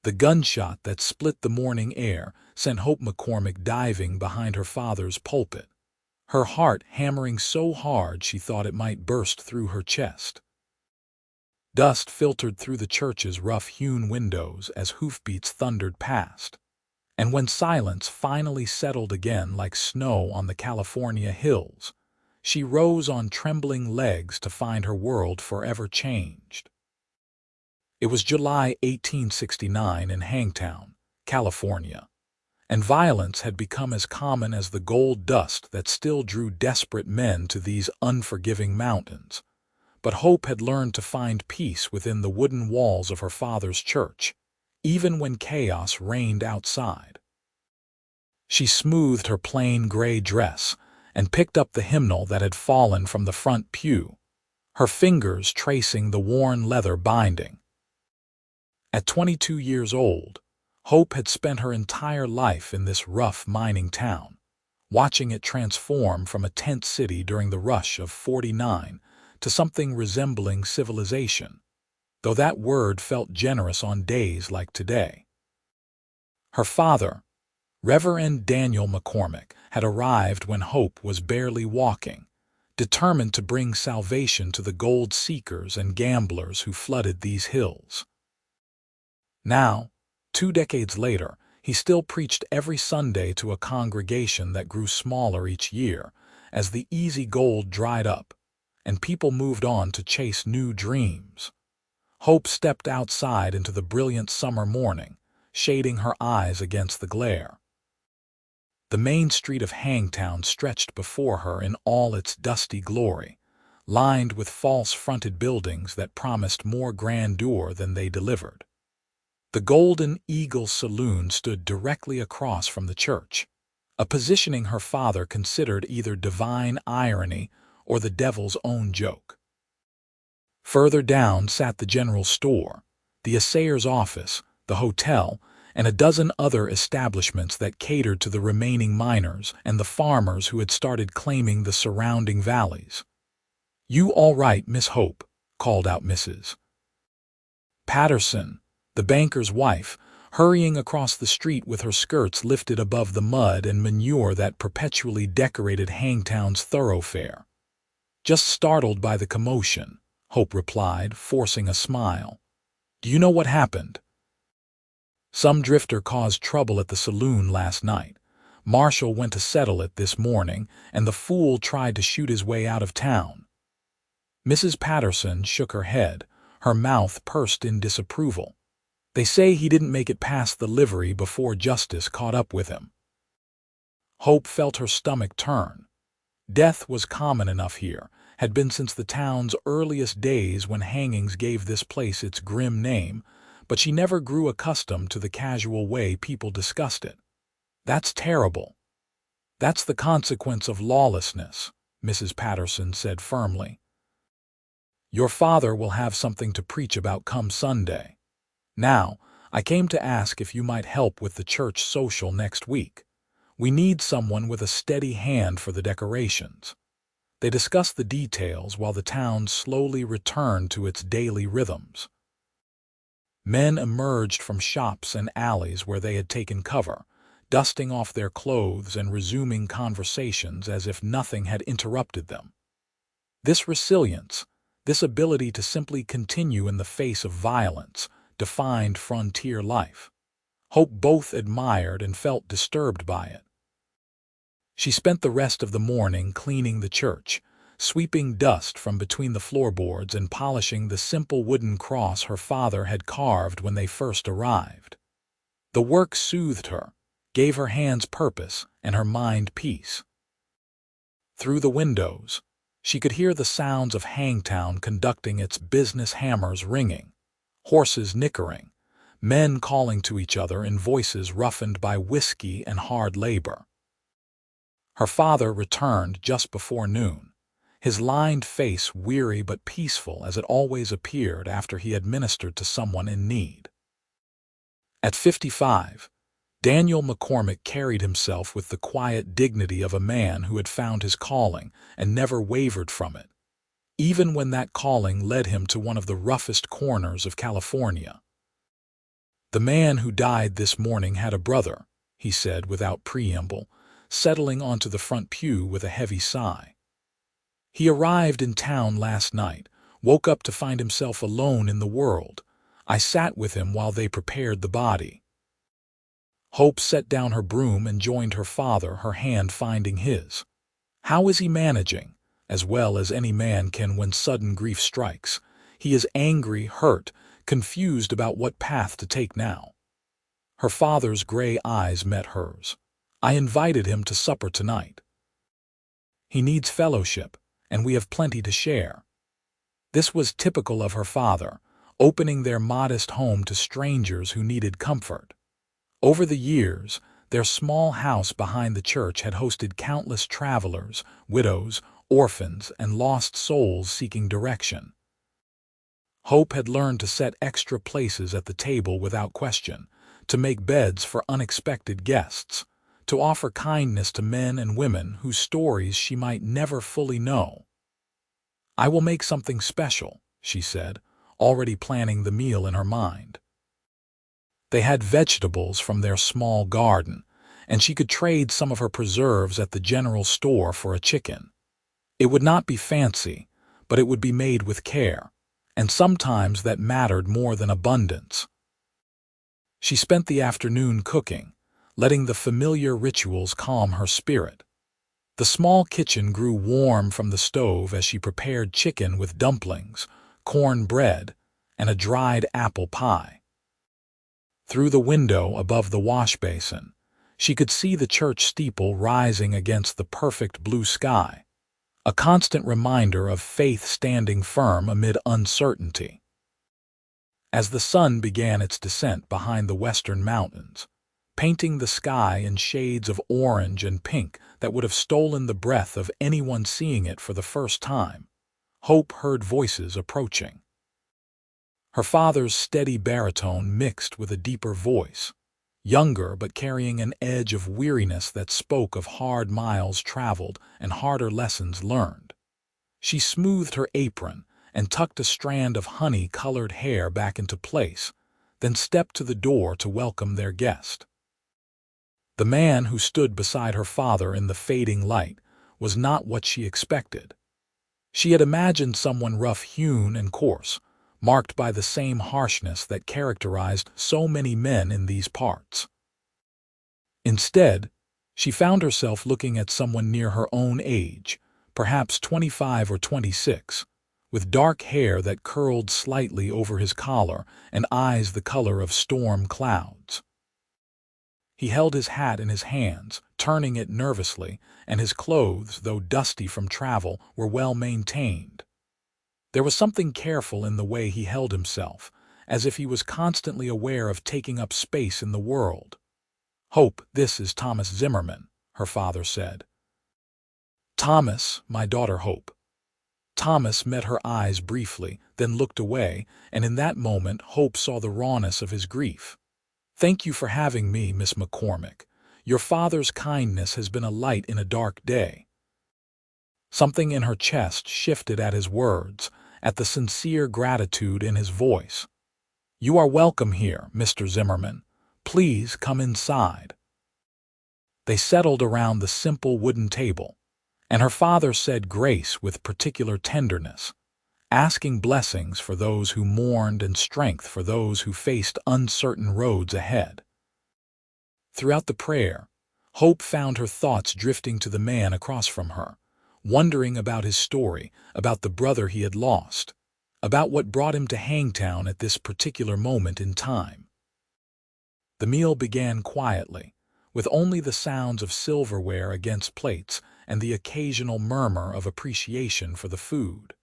The gunshot that split the morning air sent Hope McCormick diving behind her father's pulpit, her heart hammering so hard she thought it might burst through her chest. Dust filtered through the church's rough-hewn windows as hoofbeats thundered past, and when silence finally settled again like snow on the California hills, she rose on trembling legs to find her world forever changed. It was July 1869 in Hangtown, California, and violence had become as common as the gold dust that still drew desperate men to these unforgiving mountains. But Hope had learned to find peace within the wooden walls of her father's church, even when chaos reigned outside. She smoothed her plain gray dress and picked up the hymnal that had fallen from the front pew, her fingers tracing the worn leather binding. At 22 years old, Hope had spent her entire life in this rough mining town, watching it transform from a tent city during the rush of '49 to something resembling civilization, though that word felt generous on days like today. Her father, Reverend Daniel McCormick, had arrived when Hope was barely walking, determined to bring salvation to the gold seekers and gamblers who flooded these hills. Now, 2 decades later, he still preached every Sunday to a congregation that grew smaller each year as the easy gold dried up and people moved on to chase new dreams. Hope stepped outside into the brilliant summer morning, shading her eyes against the glare. The main street of Hangtown stretched before her in all its dusty glory, lined with false-fronted buildings that promised more grandeur than they delivered. The Golden Eagle Saloon stood directly across from the church, a positioning her father considered either divine irony or the devil's own joke. Further down sat the general store, the assayer's office, the hotel, and a dozen other establishments that catered to the remaining miners and the farmers who had started claiming the surrounding valleys. "You all right, Miss Hope?" called out Mrs. Patterson, the banker's wife, hurrying across the street with her skirts lifted above the mud and manure that perpetually decorated Hangtown's thoroughfare. "Just startled by the commotion," Hope replied, forcing a smile. "Do you know what happened?" "Some drifter caused trouble at the saloon last night. Marshall went to settle it this morning, and the fool tried to shoot his way out of town." Mrs. Patterson shook her head, her mouth pursed in disapproval. "They say he didn't make it past the livery before justice caught up with him." Hope felt her stomach turn. Death was common enough here, had been since the town's earliest days when hangings gave this place its grim name, but she never grew accustomed to the casual way people discussed it. "That's terrible. That's the consequence of lawlessness," Mrs. Patterson said firmly. "Your father will have something to preach about come Sunday. Now, I came to ask if you might help with the church social next week. We need someone with a steady hand for the decorations." They discussed the details while the town slowly returned to its daily rhythms. Men emerged from shops and alleys where they had taken cover, dusting off their clothes and resuming conversations as if nothing had interrupted them. This resilience, this ability to simply continue in the face of violence, defined frontier life. Hope both admired and felt disturbed by it. She spent the rest of the morning cleaning the church, sweeping dust from between the floorboards and polishing the simple wooden cross her father had carved when they first arrived. The work soothed her, gave her hands purpose and her mind peace. Through the windows, she could hear the sounds of Hangtown conducting its business, hammers ringing, horses nickering, men calling to each other in voices roughened by whiskey and hard labor. Her father returned just before noon, his lined face weary but peaceful as it always appeared after he had ministered to someone in need. At 55, Daniel McCormick carried himself with the quiet dignity of a man who had found his calling and never wavered from it, even when that calling led him to one of the roughest corners of California. "The man who died this morning had a brother," he said without preamble, settling onto the front pew with a heavy sigh. "He arrived in town last night, woke up to find himself alone in the world. I sat with him while they prepared the body." Hope set down her broom and joined her father, her hand finding his. "How is he managing?" "As well as any man can when sudden grief strikes. He is angry, hurt, confused about what path to take now." Her father's gray eyes met hers. "I invited him to supper tonight. He needs fellowship, and we have plenty to share." This was typical of her father, opening their modest home to strangers who needed comfort. Over the years, their small house behind the church had hosted countless travelers, widows, orphans, and lost souls seeking direction. Hope had learned to set extra places at the table without question, to make beds for unexpected guests, to offer kindness to men and women whose stories she might never fully know. "I will make something special," she said, already planning the meal in her mind. They had vegetables from their small garden, and she could trade some of her preserves at the general store for a chicken. It would not be fancy, but it would be made with care, and sometimes that mattered more than abundance. She spent the afternoon cooking, letting the familiar rituals calm her spirit. The small kitchen grew warm from the stove as she prepared chicken with dumplings, corn bread, and a dried apple pie. Through the window above the wash basin, she could see the church steeple rising against the perfect blue sky, a constant reminder of faith standing firm amid uncertainty. As the sun began its descent behind the western mountains, painting the sky in shades of orange and pink that would have stolen the breath of anyone seeing it for the first time, Hope heard voices approaching. Her father's steady baritone mixed with a deeper voice, younger but carrying an edge of weariness that spoke of hard miles traveled and harder lessons learned. She smoothed her apron and tucked a strand of honey-colored hair back into place, then stepped to the door to welcome their guest. The man who stood beside her father in the fading light was not what she expected. She had imagined someone rough-hewn and coarse, marked by the same harshness that characterized so many men in these parts. Instead, she found herself looking at someone near her own age, perhaps 25 or 26, with dark hair that curled slightly over his collar and eyes the color of storm clouds. He held his hat in his hands, turning it nervously, and his clothes, though dusty from travel, were well maintained. There was something careful in the way he held himself, as if he was constantly aware of taking up space in the world. "Hope, this is Thomas Zimmerman," her father said. "Thomas, my daughter Hope." Thomas met her eyes briefly, then looked away, and in that moment Hope saw the rawness of his grief. "Thank you for having me, Miss McCormick. Your father's kindness has been a light in a dark day." Something in her chest shifted at his words, at the sincere gratitude in his voice. "You are welcome here, Mr. Zimmerman. Please come inside." They settled around the simple wooden table, and her father said grace with particular tenderness, asking blessings for those who mourned and strength for those who faced uncertain roads ahead. Throughout the prayer, Hope found her thoughts drifting to the man across from her, wondering about his story, about the brother he had lost, about what brought him to Hangtown at this particular moment in time. The meal began quietly, with only the sounds of silverware against plates and the occasional murmur of appreciation for the food.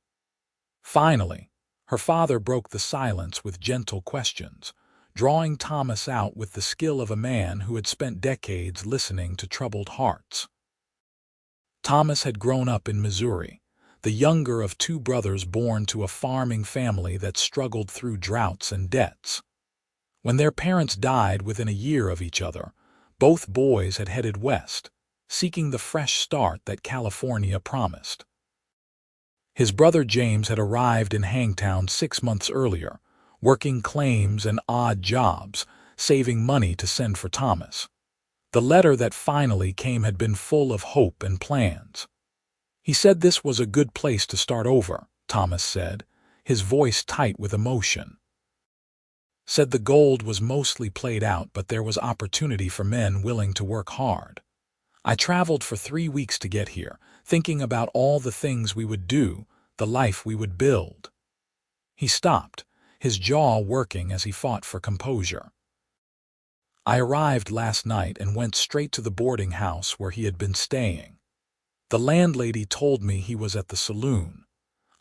Finally, her father broke the silence with gentle questions, drawing Thomas out with the skill of a man who had spent decades listening to troubled hearts. Thomas had grown up in Missouri, the younger of two brothers born to a farming family that struggled through droughts and debts. When their parents died within a year of each other, both boys had headed west, seeking the fresh start that California promised. His brother James had arrived in Hangtown 6 months earlier, working claims and odd jobs, saving money to send for Thomas. The letter that finally came had been full of hope and plans. He said this was a good place to start over, Thomas said, his voice tight with emotion. Said the gold was mostly played out, but there was opportunity for men willing to work hard. I traveled for 3 weeks to get here, thinking about all the things we would do, the life we would build. He stopped, his jaw working as he fought for composure. I arrived last night and went straight to the boarding house where he had been staying. The landlady told me he was at the saloon.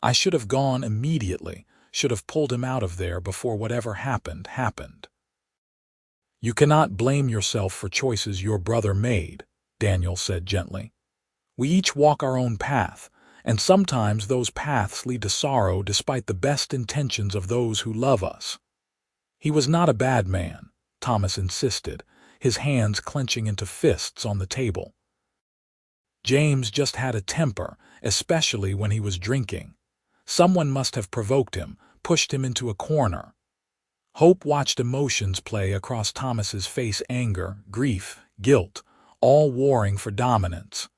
I should have gone immediately, should have pulled him out of there before whatever happened. You cannot blame yourself for choices your brother made, Daniel said gently. We each walk our own path, and sometimes those paths lead to sorrow despite the best intentions of those who love us. He was not a bad man, Thomas insisted, his hands clenching into fists on the table. James just had a temper, especially when he was drinking. Someone must have provoked him, pushed him into a corner. Hope watched emotions play across Thomas's face: anger, grief, guilt, all warring for dominance.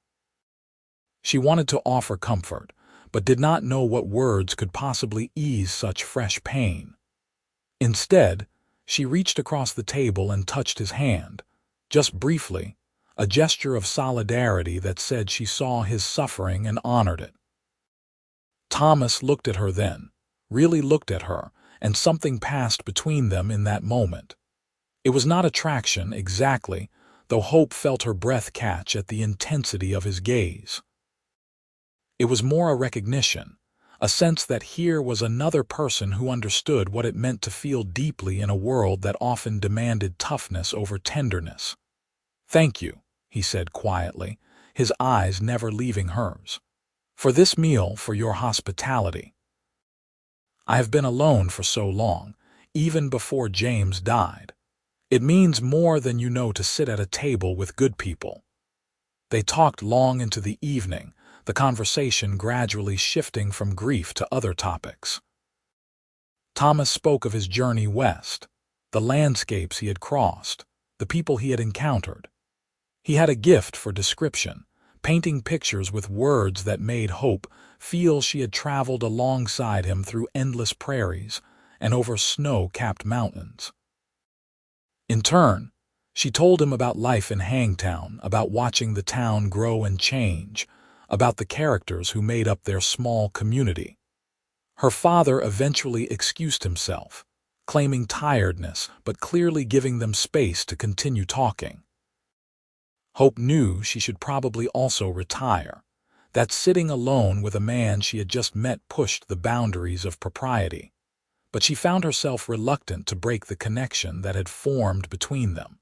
She wanted to offer comfort, but did not know what words could possibly ease such fresh pain. Instead, she reached across the table and touched his hand, just briefly, a gesture of solidarity that said she saw his suffering and honored it. Thomas looked at her then, really looked at her, and something passed between them in that moment. It was not attraction exactly, though Hope felt her breath catch at the intensity of his gaze. It was more a recognition, a sense that here was another person who understood what it meant to feel deeply in a world that often demanded toughness over tenderness. "Thank you," he said quietly, his eyes never leaving hers. "For this meal, for your hospitality. I have been alone for so long, even before James died. It means more than you know to sit at a table with good people." They talked long into the evening, the conversation gradually shifting from grief to other topics. Thomas spoke of his journey west, the landscapes he had crossed, the people he had encountered. He had a gift for description, painting pictures with words that made Hope feel she had traveled alongside him through endless prairies and over snow-capped mountains. In turn, she told him about life in Hangtown, about watching the town grow and change, about the characters who made up their small community. Her father eventually excused himself, claiming tiredness but clearly giving them space to continue talking. Hope knew she should probably also retire, that sitting alone with a man she had just met pushed the boundaries of propriety, but she found herself reluctant to break the connection that had formed between them.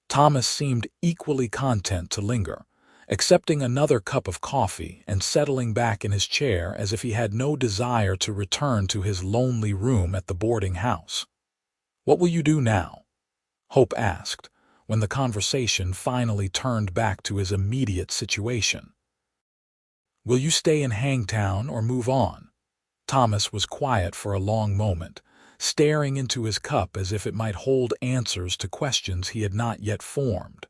Thomas seemed equally content to linger, accepting another cup of coffee and settling back in his chair as if he had no desire to return to his lonely room at the boarding house. "What will you do now?" Hope asked, when the conversation finally turned back to his immediate situation. "Will you stay in Hangtown or move on?" Thomas was quiet for a long moment, staring into his cup as if it might hold answers to questions he had not yet formed.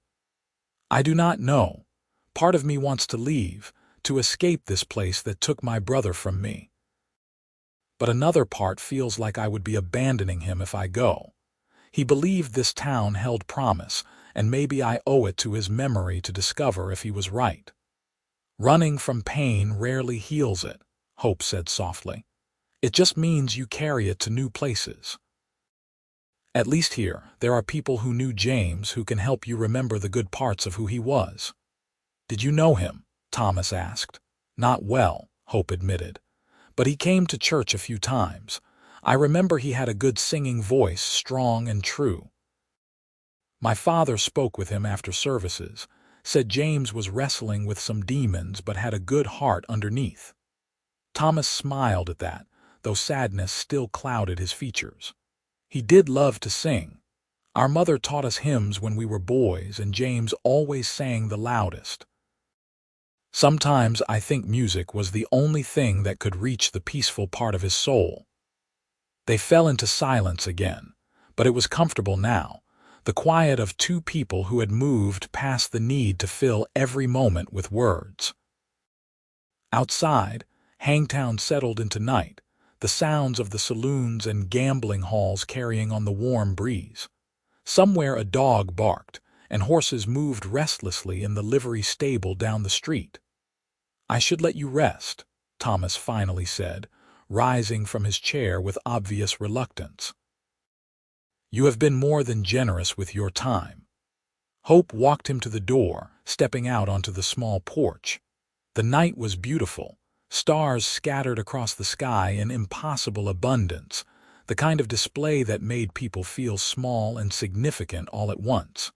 "I do not know. Part of me wants to leave, to escape this place that took my brother from me. But another part feels like I would be abandoning him if I go. He believed this town held promise, and maybe I owe it to his memory to discover if he was right." "Running from pain rarely heals it," Hope said softly. "It just means you carry it to new places. At least here, there are people who knew James who can help you remember the good parts of who he was." "Did you know him?" Thomas asked. "Not well," Hope admitted. "But he came to church a few times. I remember he had a good singing voice, strong and true. My father spoke with him after services, said James was wrestling with some demons but had a good heart underneath." Thomas smiled at that, though sadness still clouded his features. "He did love to sing. Our mother taught us hymns when we were boys, and James always sang the loudest. Sometimes I think music was the only thing that could reach the peaceful part of his soul." They fell into silence again, but it was comfortable now, the quiet of two people who had moved past the need to fill every moment with words. Outside, Hangtown settled into night, the sounds of the saloons and gambling halls carrying on the warm breeze. Somewhere a dog barked, and horses moved restlessly in the livery stable down the street. "I should let you rest," Thomas finally said, rising from his chair with obvious reluctance. "You have been more than generous with your time." Hope walked him to the door, stepping out onto the small porch. The night was beautiful, stars scattered across the sky in impossible abundance, the kind of display that made people feel small and significant all at once.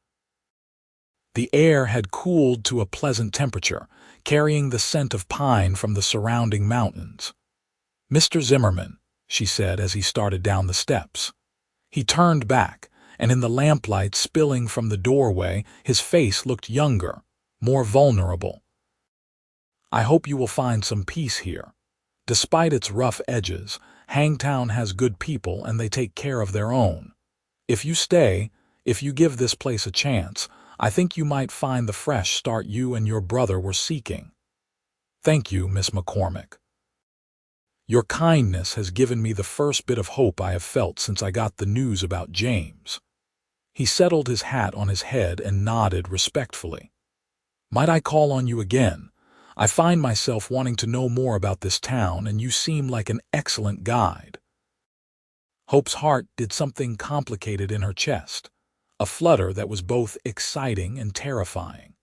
The air had cooled to a pleasant temperature, carrying the scent of pine from the surrounding mountains. "Mr. Zimmerman," she said as he started down the steps. He turned back, and in the lamplight spilling from the doorway, his face looked younger, more vulnerable. "I hope you will find some peace here. Despite its rough edges, Hangtown has good people and they take care of their own. If you stay, if you give this place a chance, I think you might find the fresh start you and your brother were seeking." "Thank you, Miss McCormick. Your kindness has given me the first bit of hope I have felt since I got the news about James." He settled his hat on his head and nodded respectfully. "Might I call on you again? I find myself wanting to know more about this town, and you seem like an excellent guide." Hope's heart did something complicated in her chest, a flutter that was both exciting and terrifying.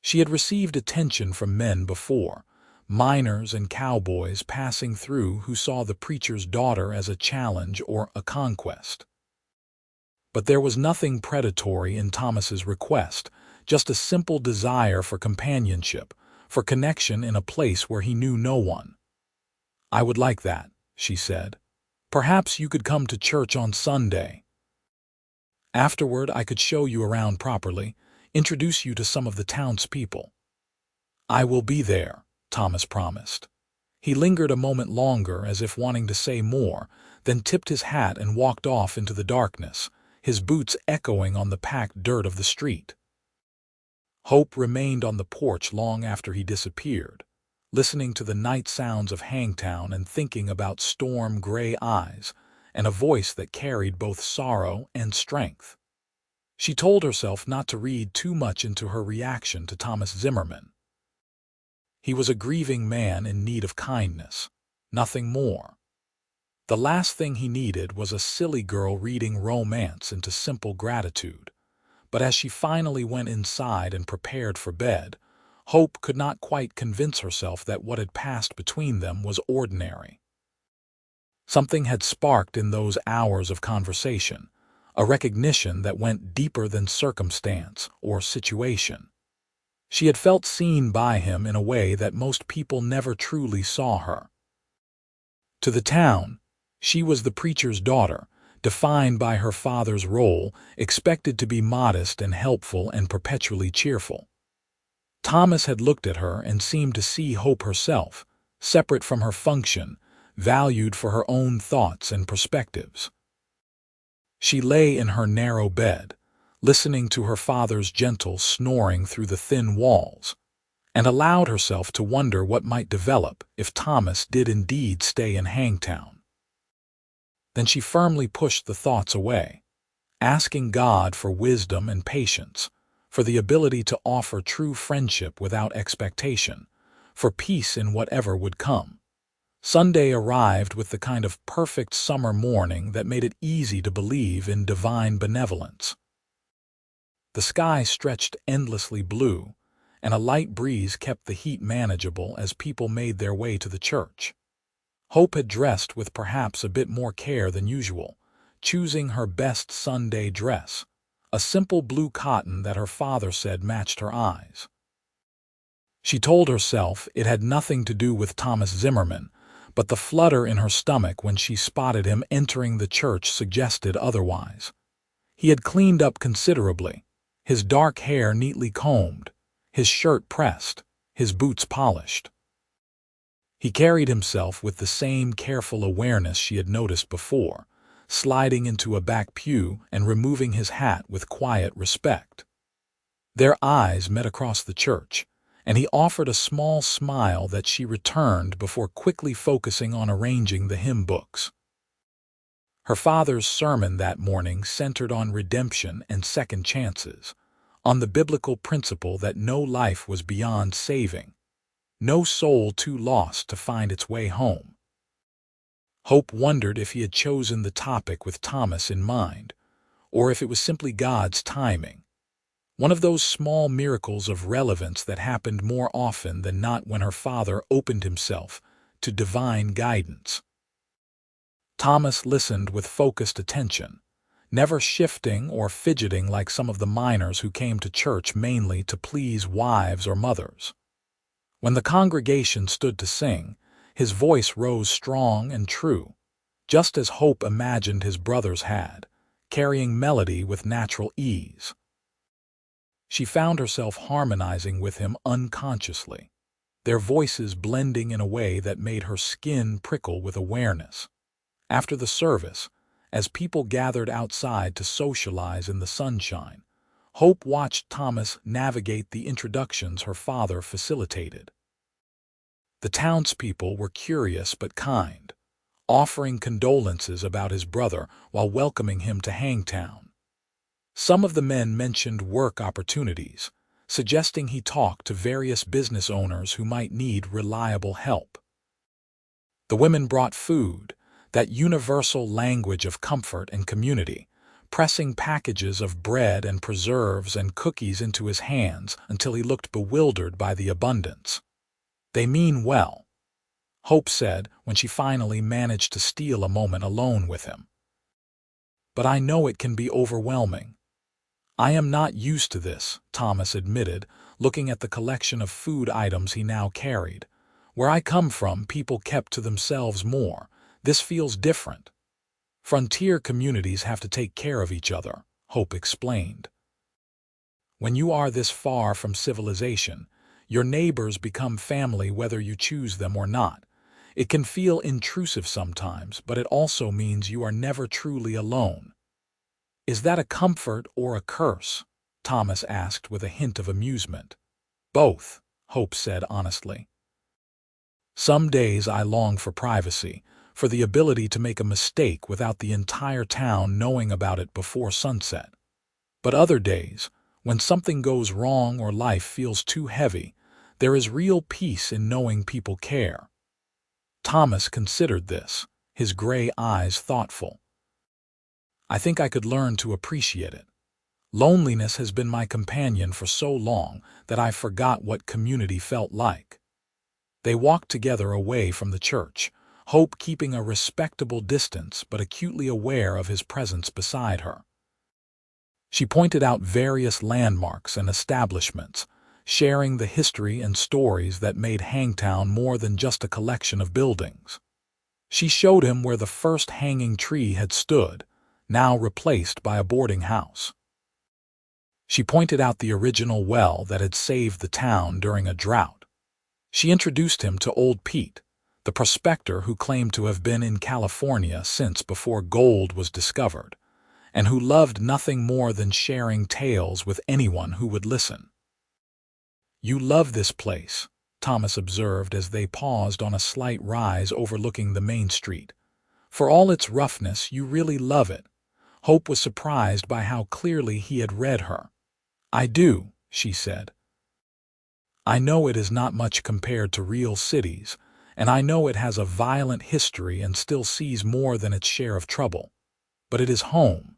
She had received attention from men before, miners and cowboys passing through who saw the preacher's daughter as a challenge or a conquest. But there was nothing predatory in Thomas's request, just a simple desire for companionship, for connection in a place where he knew no one. "I would like that," she said. "Perhaps you could come to church on Sunday. Afterward, I could show you around properly, introduce you to some of the townspeople." "I will be there," Thomas promised. He lingered a moment longer as if wanting to say more, then tipped his hat and walked off into the darkness, his boots echoing on the packed dirt of the street. Hope remained on the porch long after he disappeared, listening to the night sounds of Hangtown and thinking about storm-gray eyes and a voice that carried both sorrow and strength. She told herself not to read too much into her reaction to Thomas Zimmerman. He was a grieving man in need of kindness, nothing more. The last thing he needed was a silly girl reading romance into simple gratitude. But as she finally went inside and prepared for bed, Hope could not quite convince herself that what had passed between them was ordinary. Something had sparked in those hours of conversation, a recognition that went deeper than circumstance or situation. She had felt seen by him in a way that most people never truly saw her. To the town, she was the preacher's daughter, defined by her father's role, expected to be modest and helpful and perpetually cheerful. Thomas had looked at her and seemed to see Hope herself, separate from her function, valued for her own thoughts and perspectives. She lay in her narrow bed, listening to her father's gentle snoring through the thin walls, and allowed herself to wonder what might develop if Thomas did indeed stay in Hangtown. Then she firmly pushed the thoughts away, asking God for wisdom and patience, for the ability to offer true friendship without expectation, for peace in whatever would come. Sunday arrived with the kind of perfect summer morning that made it easy to believe in divine benevolence. The sky stretched endlessly blue, and a light breeze kept the heat manageable as people made their way to the church. Hope had dressed with perhaps a bit more care than usual, choosing her best Sunday dress, a simple blue cotton that her father said matched her eyes. She told herself it had nothing to do with Thomas Zimmerman, but the flutter in her stomach when she spotted him entering the church suggested otherwise. He had cleaned up considerably, his dark hair neatly combed, his shirt pressed, his boots polished. He carried himself with the same careful awareness she had noticed before, sliding into a back pew and removing his hat with quiet respect. Their eyes met across the church, and he offered a small smile that she returned before quickly focusing on arranging the hymn books. Her father's sermon that morning centered on redemption and second chances, on the biblical principle that no life was beyond saving, no soul too lost to find its way home. Hope wondered if he had chosen the topic with Thomas in mind, or if it was simply God's timing, one of those small miracles of relevance that happened more often than not when her father opened himself to divine guidance. Thomas listened with focused attention, never shifting or fidgeting like some of the minors who came to church mainly to please wives or mothers. When the congregation stood to sing, his voice rose strong and true, just as Hope imagined his brothers had, carrying melody with natural ease. She found herself harmonizing with him unconsciously, their voices blending in a way that made her skin prickle with awareness. After the service, as people gathered outside to socialize in the sunshine, Hope watched Thomas navigate the introductions her father facilitated. The townspeople were curious but kind, offering condolences about his brother while welcoming him to Hangtown. Some of the men mentioned work opportunities, suggesting he talk to various business owners who might need reliable help. The women brought food, that universal language of comfort and community, pressing packages of bread and preserves and cookies into his hands until he looked bewildered by the abundance. "They mean well," Hope said when she finally managed to steal a moment alone with him. "But I know it can be overwhelming." "I am not used to this," Thomas admitted, looking at the collection of food items he now carried. "Where I come from, people kept to themselves more. This feels different." "Frontier communities have to take care of each other," Hope explained. "When you are this far from civilization, your neighbors become family whether you choose them or not. It can feel intrusive sometimes, but it also means you are never truly alone." "Is that a comfort or a curse?" Thomas asked with a hint of amusement. "Both," Hope said honestly. "Some days I long for privacy, for the ability to make a mistake without the entire town knowing about it before sunset. But other days, when something goes wrong or life feels too heavy, there is real peace in knowing people care." Thomas considered this, his gray eyes thoughtful. "I think I could learn to appreciate it. Loneliness has been my companion for so long that I forgot what community felt like." They walked together away from the church, Hope keeping a respectable distance but acutely aware of his presence beside her. She pointed out various landmarks and establishments, sharing the history and stories that made Hangtown more than just a collection of buildings. She showed him where the first hanging tree had stood, now replaced by a boarding house. She pointed out the original well that had saved the town during a drought. She introduced him to Old Pete, the prospector who claimed to have been in California since before gold was discovered, and who loved nothing more than sharing tales with anyone who would listen. "You love this place," Thomas observed as they paused on a slight rise overlooking the main street. "For all its roughness, you really love it." Hope was surprised by how clearly he had read her. "I do," she said. "I know it is not much compared to real cities, and I know it has a violent history and still sees more than its share of trouble. But it is home.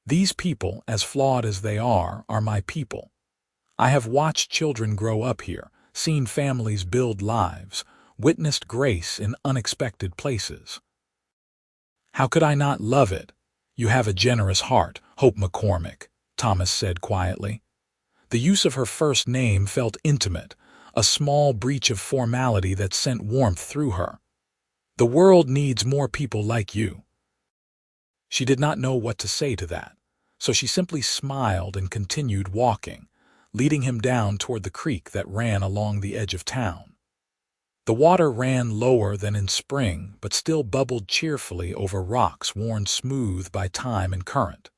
These people, as flawed as they are my people. I have watched children grow up here, seen families build lives, witnessed grace in unexpected places." "How could I not love it? You have a generous heart, Hope McCormick," Thomas said quietly. The use of her first name felt intimate, a small breach of formality that sent warmth through her. "The world needs more people like you." She did not know what to say to that, so she simply smiled and continued walking, leading him down toward the creek that ran along the edge of town. The water ran lower than in spring, but still bubbled cheerfully over rocks worn smooth by time and current.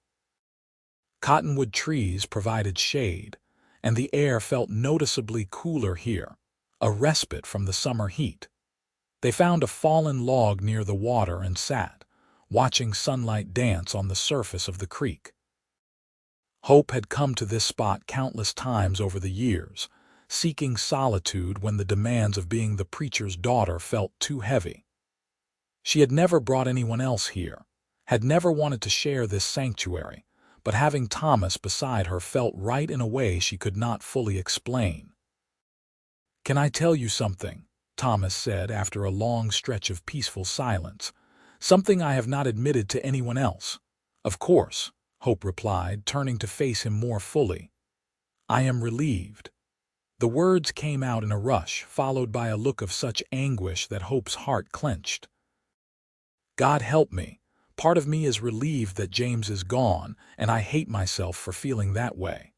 Cottonwood trees provided shade, and the air felt noticeably cooler here, a respite from the summer heat. They found a fallen log near the water and sat, watching sunlight dance on the surface of the creek. Hope had come to this spot countless times over the years, seeking solitude when the demands of being the preacher's daughter felt too heavy. She had never brought anyone else here, had never wanted to share this sanctuary, but having Thomas beside her felt right in a way she could not fully explain. "Can I tell you something?" Thomas said after a long stretch of peaceful silence. "Something I have not admitted to anyone else." "Of course," Hope replied, turning to face him more fully. "I am relieved." The words came out in a rush, followed by a look of such anguish that Hope's heart clenched. "God help me. Part of me is relieved that James is gone, and I hate myself for feeling that way."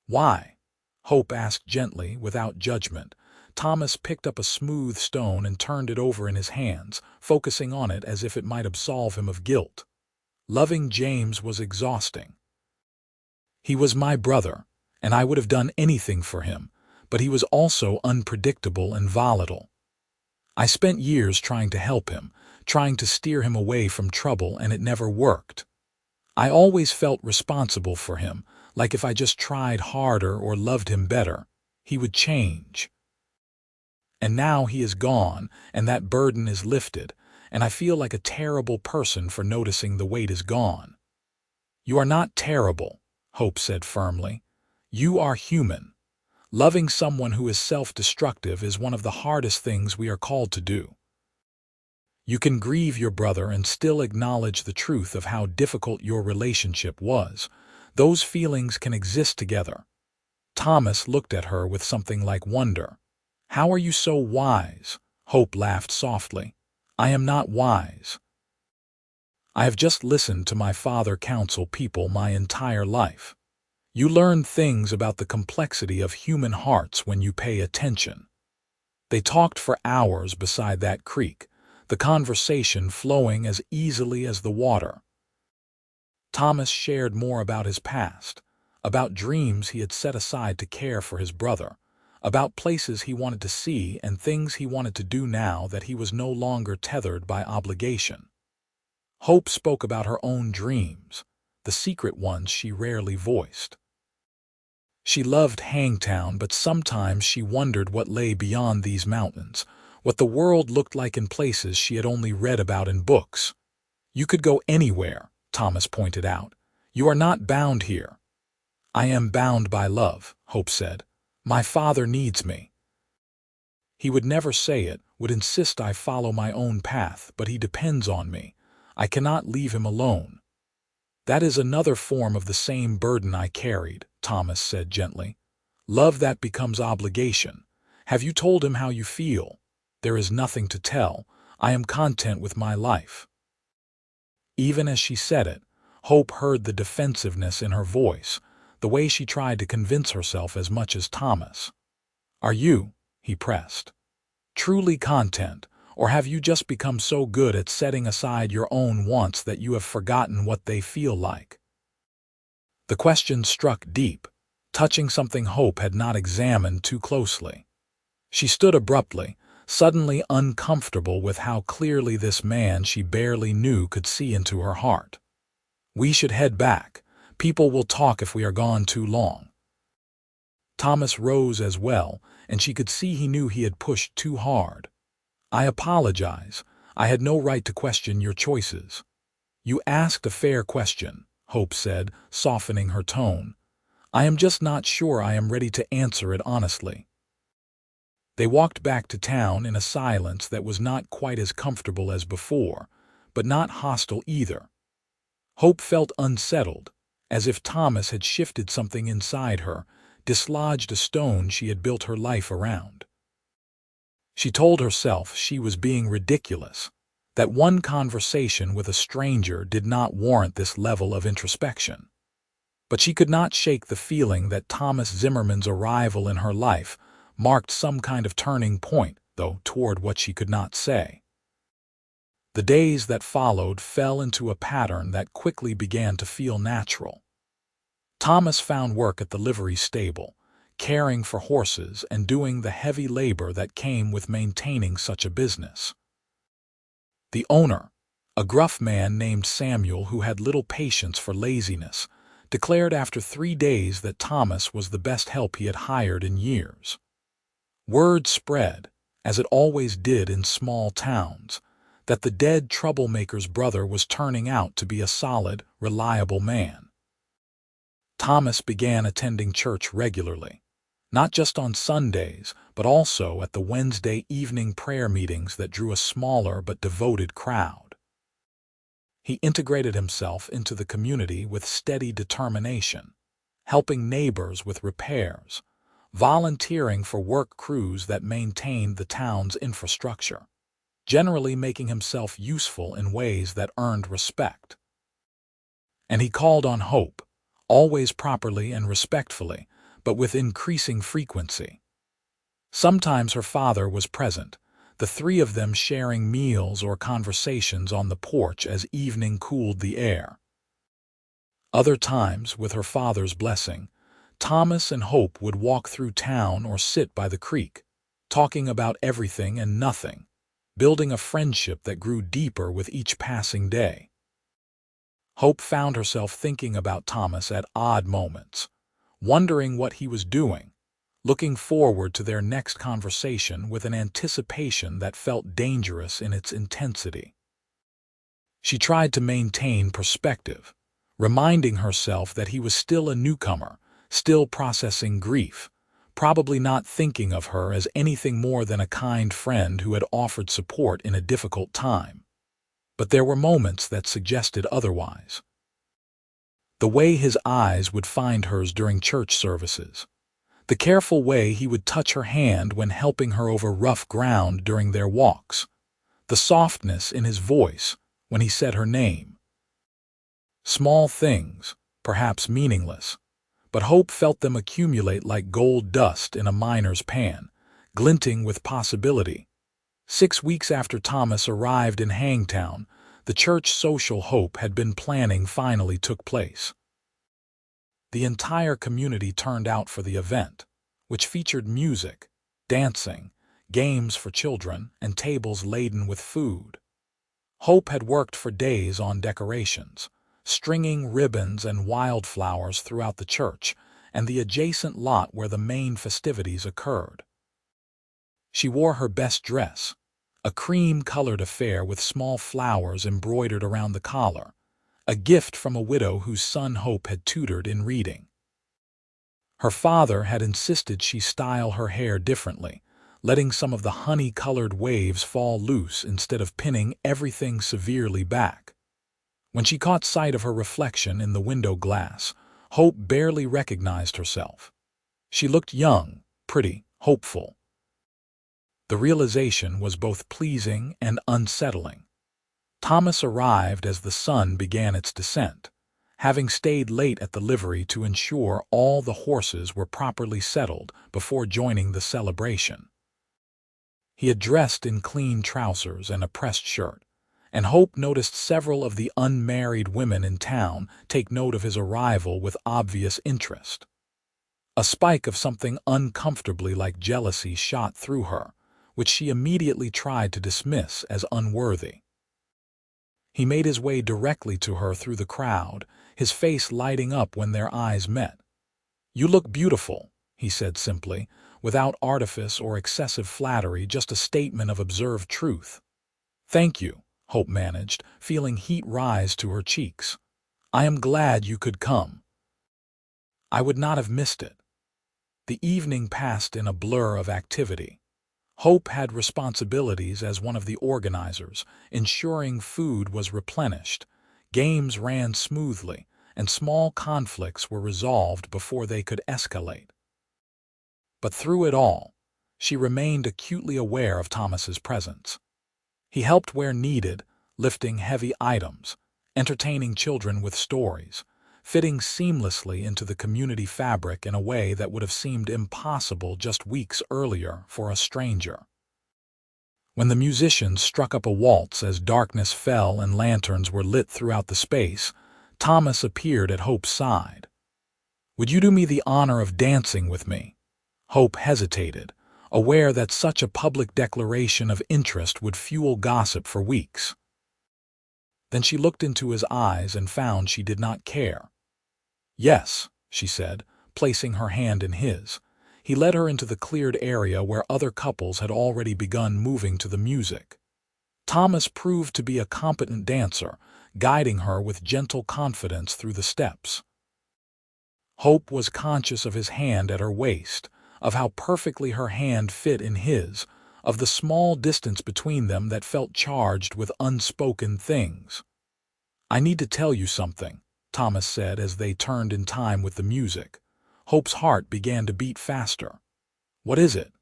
"Why?" Hope asked gently, without judgment. Thomas picked up a smooth stone and turned it over in his hands, focusing on it as if it might absolve him of guilt. "Loving James was exhausting. He was my brother, and I would have done anything for him, but he was also unpredictable and volatile. I spent years trying to help him, trying to steer him away from trouble, and it never worked. I always felt responsible for him, like if I just tried harder or loved him better, he would change. And now he is gone, and that burden is lifted, and I feel like a terrible person for noticing the weight is gone." "You are not terrible," Hope said firmly. "You are human. Loving someone who is self-destructive is one of the hardest things we are called to do. You can grieve your brother and still acknowledge the truth of how difficult your relationship was. Those feelings can exist together." Thomas looked at her with something like wonder. "How are you so wise?" Hope laughed softly. "I am not wise. I have just listened to my father counsel people my entire life. You learn things about the complexity of human hearts when you pay attention." They talked for hours beside that creek, the conversation flowing as easily as the water. Thomas shared more about his past, about dreams he had set aside to care for his brother, about places he wanted to see and things he wanted to do now that he was no longer tethered by obligation. Hope spoke about her own dreams, the secret ones she rarely voiced. She loved Hangtown, but sometimes she wondered what lay beyond these mountains, what the world looked like in places she had only read about in books. "You could go anywhere," Thomas pointed out. "You are not bound here." "I am bound by love," Hope said. "My father needs me. He would never say it, would insist I follow my own path, but he depends on me. I cannot leave him alone." "That is another form of the same burden I carried," Thomas said gently. "Love that becomes obligation. Have you told him how you feel?" "There is nothing to tell. I am content with my life." Even as she said it, Hope heard the defensiveness in her voice, the way she tried to convince herself as much as Thomas. "Are you," he pressed, "truly content, or have you just become so good at setting aside your own wants that you have forgotten what they feel like?" The question struck deep, touching something Hope had not examined too closely. She stood abruptly, suddenly uncomfortable with how clearly this man she barely knew could see into her heart. "We should head back. People will talk if we are gone too long." Thomas rose as well, and she could see he knew he had pushed too hard. "I apologize. I had no right to question your choices." "You asked a fair question," Hope said, softening her tone. "I am just not sure I am ready to answer it honestly." They walked back to town in a silence that was not quite as comfortable as before, but not hostile either. Hope felt unsettled, as if Thomas had shifted something inside her, dislodged a stone she had built her life around. She told herself she was being ridiculous, that one conversation with a stranger did not warrant this level of introspection. But she could not shake the feeling that Thomas Zimmerman's arrival in her life marked some kind of turning point, though, toward what she could not say. The days that followed fell into a pattern that quickly began to feel natural. Thomas found work at the livery stable, caring for horses and doing the heavy labor that came with maintaining such a business. The owner, a gruff man named Samuel who had little patience for laziness, declared after 3 days that Thomas was the best help he had hired in years. Word spread, as it always did in small towns, that the dead troublemaker's brother was turning out to be a solid, reliable man. Thomas began attending church regularly, not just on Sundays, but also at the Wednesday evening prayer meetings that drew a smaller but devoted crowd. He integrated himself into the community with steady determination, helping neighbors with repairs, volunteering for work crews that maintained the town's infrastructure, generally making himself useful in ways that earned respect. And he called on Hope, always properly and respectfully, but with increasing frequency. Sometimes her father was present, the 3 of them sharing meals or conversations on the porch as evening cooled the air. Other times, with her father's blessing, Thomas and Hope would walk through town or sit by the creek, talking about everything and nothing, building a friendship that grew deeper with each passing day. Hope found herself thinking about Thomas at odd moments, wondering what he was doing, looking forward to their next conversation with an anticipation that felt dangerous in its intensity. She tried to maintain perspective, reminding herself that he was still a newcomer, still processing grief, probably not thinking of her as anything more than a kind friend who had offered support in a difficult time. But there were moments that suggested otherwise. The way his eyes would find hers during church services, the careful way he would touch her hand when helping her over rough ground during their walks, the softness in his voice when he said her name. Small things, perhaps meaningless, but Hope felt them accumulate like gold dust in a miner's pan, glinting with possibility. 6 weeks after Thomas arrived in Hangtown, the church social Hope had been planning finally took place. The entire community turned out for the event, which featured music, dancing, games for children, and tables laden with food. Hope had worked for days on decorations, stringing ribbons and wildflowers throughout the church and the adjacent lot where the main festivities occurred. She wore her best dress, a cream-colored affair with small flowers embroidered around the collar, a gift from a widow whose son Hope had tutored in reading. Her father had insisted she style her hair differently, letting some of the honey-colored waves fall loose instead of pinning everything severely back. When she caught sight of her reflection in the window glass, Hope barely recognized herself. She looked young, pretty, hopeful. The realization was both pleasing and unsettling. Thomas arrived as the sun began its descent, having stayed late at the livery to ensure all the horses were properly settled before joining the celebration. He had dressed in clean trousers and a pressed shirt, and Hope noticed several of the unmarried women in town take note of his arrival with obvious interest. A spike of something uncomfortably like jealousy shot through her, which she immediately tried to dismiss as unworthy. He made his way directly to her through the crowd, his face lighting up when their eyes met. "You look beautiful," he said simply, without artifice or excessive flattery, just a statement of observed truth. "Thank you," Hope managed, feeling heat rise to her cheeks. "I am glad you could come. I would not have missed it." The evening passed in a blur of activity. Hope had responsibilities as one of the organizers, ensuring food was replenished, games ran smoothly, and small conflicts were resolved before they could escalate. But through it all, she remained acutely aware of Thomas's presence. He helped where needed, lifting heavy items, entertaining children with stories, fitting seamlessly into the community fabric in a way that would have seemed impossible just weeks earlier for a stranger. When the musicians struck up a waltz as darkness fell and lanterns were lit throughout the space, Thomas appeared at Hope's side. "Would you do me the honor of dancing with me?" Hope hesitated, aware that such a public declaration of interest would fuel gossip for weeks. Then she looked into his eyes and found she did not care. "Yes," she said, placing her hand in his. He led her into the cleared area where other couples had already begun moving to the music. Thomas proved to be a competent dancer, guiding her with gentle confidence through the steps. Hope was conscious of his hand at her waist, of how perfectly her hand fit in his, of the small distance between them that felt charged with unspoken things. "I need to tell you something," Thomas said as they turned in time with the music. Hope's heart began to beat faster. "What is it?"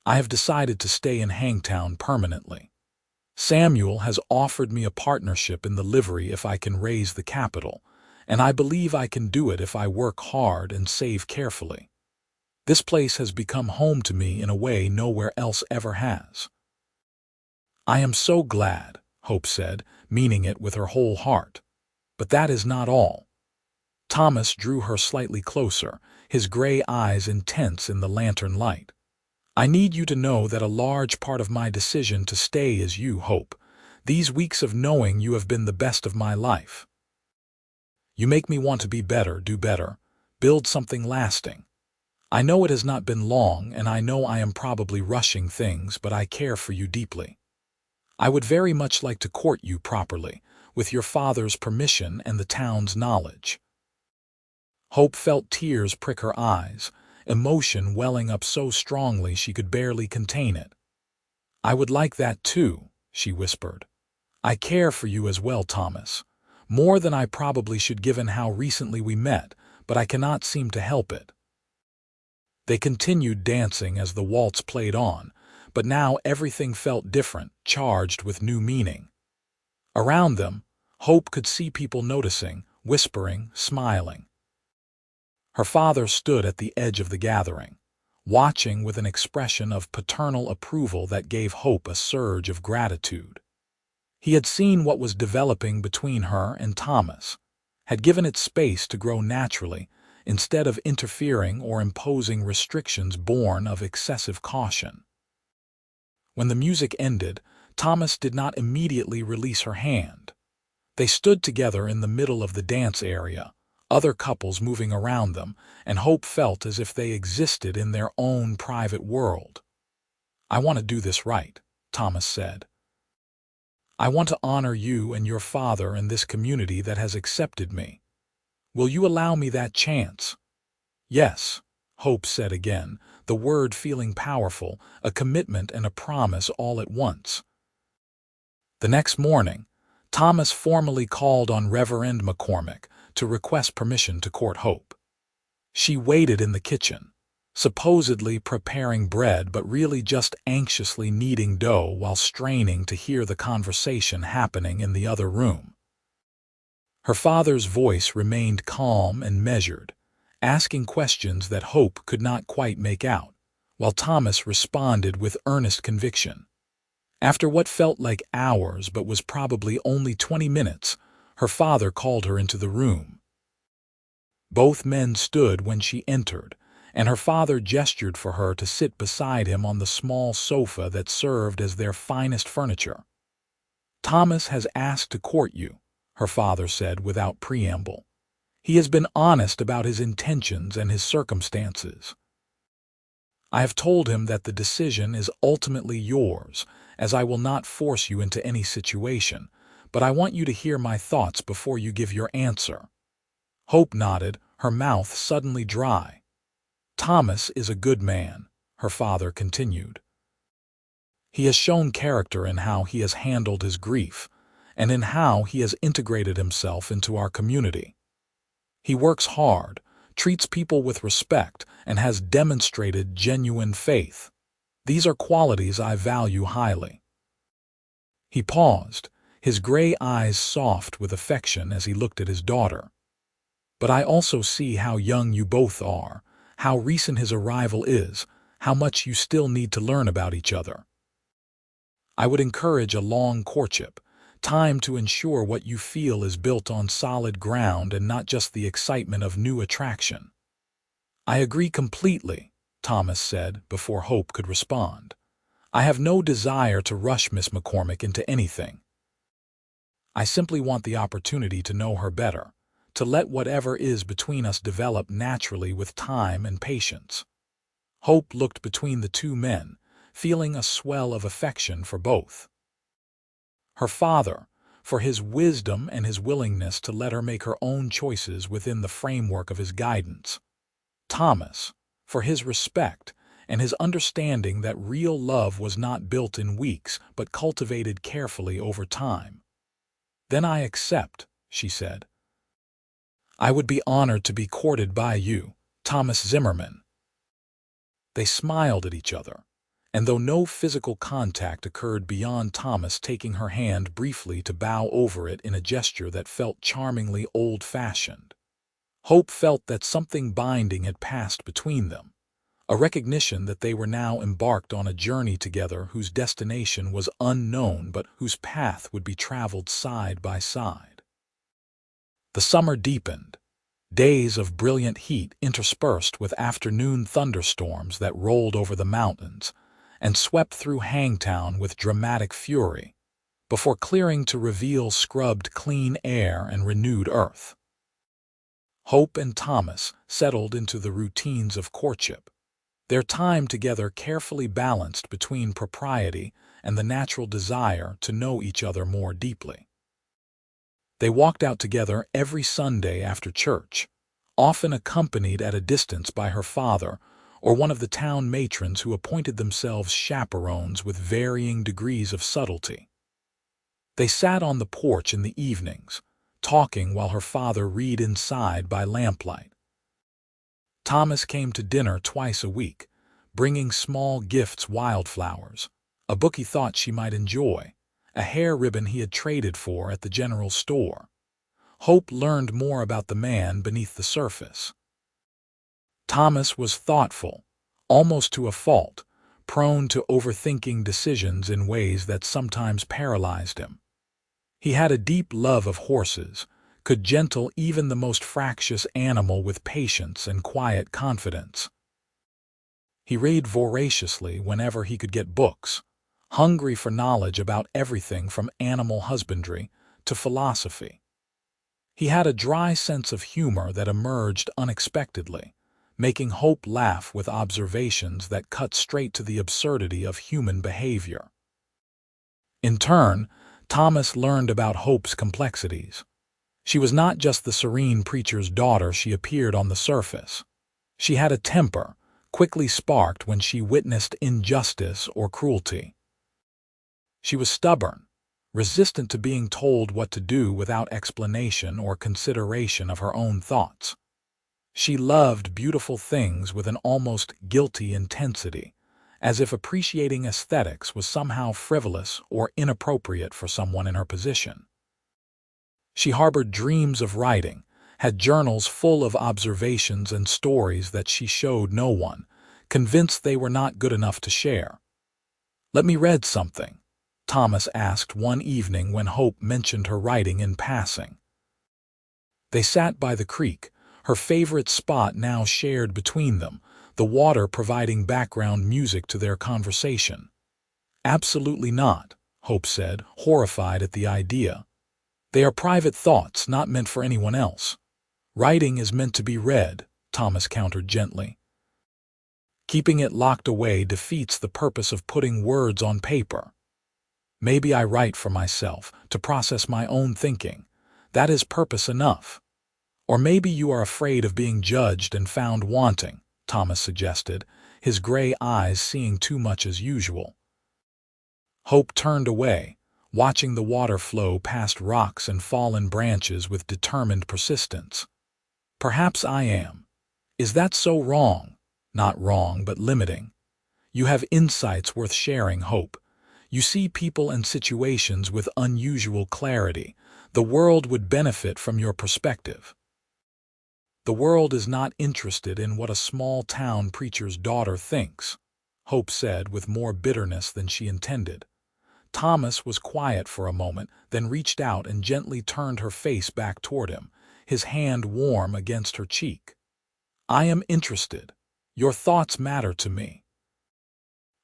"I have decided to stay in Hangtown permanently. Samuel has offered me a partnership in the livery if I can raise the capital, and I believe I can do it if I work hard and save carefully. This place has become home to me in a way nowhere else ever has." "I am so glad," Hope said, meaning it with her whole heart. "But that is not all." Thomas drew her slightly closer, his gray eyes intense in the lantern light. "I need you to know that a large part of my decision to stay is you, Hope. These weeks of knowing you have been the best of my life. You make me want to be better, do better, build something lasting. I know it has not been long, and I know I am probably rushing things, but I care for you deeply. I would very much like to court you properly, with your father's permission and the town's knowledge." Hope felt tears prick her eyes, emotion welling up so strongly she could barely contain it. "I would like that too," she whispered. "I care for you as well, Thomas. More than I probably should given how recently we met, but I cannot seem to help it." They continued dancing as the waltz played on, but now everything felt different, charged with new meaning. Around them, Hope could see people noticing, whispering, smiling. Her father stood at the edge of the gathering, watching with an expression of paternal approval that gave Hope a surge of gratitude. He had seen what was developing between her and Thomas, had given it space to grow naturally, instead of interfering or imposing restrictions born of excessive caution. When the music ended, Thomas did not immediately release her hand. They stood together in the middle of the dance area, other couples moving around them, and Hope felt as if they existed in their own private world. "I want to do this right," Thomas said. "I want to honor you and your father and this community that has accepted me. Will you allow me that chance?" "Yes," Hope said again, the word feeling powerful, a commitment and a promise all at once. The next morning, Thomas formally called on Reverend McCormick to request permission to court Hope. She waited in the kitchen, supposedly preparing bread but really just anxiously kneading dough while straining to hear the conversation happening in the other room. Her father's voice remained calm and measured, asking questions that Hope could not quite make out, while Thomas responded with earnest conviction. After what felt like hours but was probably only 20 minutes, her father called her into the room. Both men stood when she entered, and her father gestured for her to sit beside him on the small sofa that served as their finest furniture. "Thomas has asked to court you," her father said without preamble. "He has been honest about his intentions and his circumstances. I have told him that the decision is ultimately yours, as I will not force you into any situation, but I want you to hear my thoughts before you give your answer." Hope nodded, her mouth suddenly dry. "Thomas is a good man," her father continued. "He has shown character in how he has handled his grief, and in how he has integrated himself into our community. He works hard, treats people with respect, and has demonstrated genuine faith. These are qualities I value highly." He paused, his gray eyes soft with affection as he looked at his daughter. "But I also see how young you both are, how recent his arrival is, how much you still need to learn about each other. I would encourage a long courtship, time to ensure what you feel is built on solid ground and not just the excitement of new attraction." "I agree completely," Thomas said before Hope could respond. "I have no desire to rush Miss McCormick into anything. I simply want the opportunity to know her better, to let whatever is between us develop naturally with time and patience." Hope looked between the two men, feeling a swell of affection for both. Her father, for his wisdom and his willingness to let her make her own choices within the framework of his guidance. Thomas, for his respect and his understanding that real love was not built in weeks but cultivated carefully over time. "Then I accept," she said. "I would be honored to be courted by you, Thomas Zimmerman." They smiled at each other, and though no physical contact occurred beyond Thomas taking her hand briefly to bow over it in a gesture that felt charmingly old-fashioned, Hope felt that something binding had passed between them, a recognition that they were now embarked on a journey together whose destination was unknown but whose path would be traveled side by side. The summer deepened, days of brilliant heat interspersed with afternoon thunderstorms that rolled over the mountains and swept through Hangtown with dramatic fury, before clearing to reveal scrubbed clean air and renewed earth. Hope and Thomas settled into the routines of courtship, their time together carefully balanced between propriety and the natural desire to know each other more deeply. They walked out together every Sunday after church, often accompanied at a distance by her father or one of the town matrons who appointed themselves chaperones with varying degrees of subtlety. They sat on the porch in the evenings, talking while her father read inside by lamplight. Thomas came to dinner twice a week, bringing small gifts, wildflowers, a book he thought she might enjoy, a hair ribbon he had traded for at the general store. Hope learned more about the man beneath the surface. Thomas was thoughtful, almost to a fault, prone to overthinking decisions in ways that sometimes paralyzed him. He had a deep love of horses, could gentle even the most fractious animal with patience and quiet confidence. He read voraciously whenever he could get books, hungry for knowledge about everything from animal husbandry to philosophy. He had a dry sense of humor that emerged unexpectedly, making Hope laugh with observations that cut straight to the absurdity of human behavior. In turn, Thomas learned about Hope's complexities. She was not just the serene preacher's daughter she appeared on the surface. She had a temper, quickly sparked when she witnessed injustice or cruelty. She was stubborn, resistant to being told what to do without explanation or consideration of her own thoughts. She loved beautiful things with an almost guilty intensity, as if appreciating aesthetics was somehow frivolous or inappropriate for someone in her position. She harbored dreams of writing, had journals full of observations and stories that she showed no one, convinced they were not good enough to share. "Let me read something," Thomas asked one evening when Hope mentioned her writing in passing. They sat by the creek, her favorite spot now shared between them, the water providing background music to their conversation. "Absolutely not," Hope said, horrified at the idea. "They are private thoughts not meant for anyone else. Writing is meant to be read," Thomas countered gently. "Keeping it locked away defeats the purpose of putting words on paper. Maybe I write for myself, to process my own thinking. That is purpose enough. Or maybe you are afraid of being judged and found wanting," Thomas suggested, his gray eyes seeing too much as usual. Hope turned away, watching the water flow past rocks and fallen branches with determined persistence. "Perhaps I am. Is that so wrong?" "Not wrong, but limiting. You have insights worth sharing, Hope. You see people and situations with unusual clarity. The world would benefit from your perspective." "The world is not interested in what a small-town preacher's daughter thinks," Hope said with more bitterness than she intended. Thomas was quiet for a moment, then reached out and gently turned her face back toward him, his hand warm against her cheek. "I am interested. Your thoughts matter to me.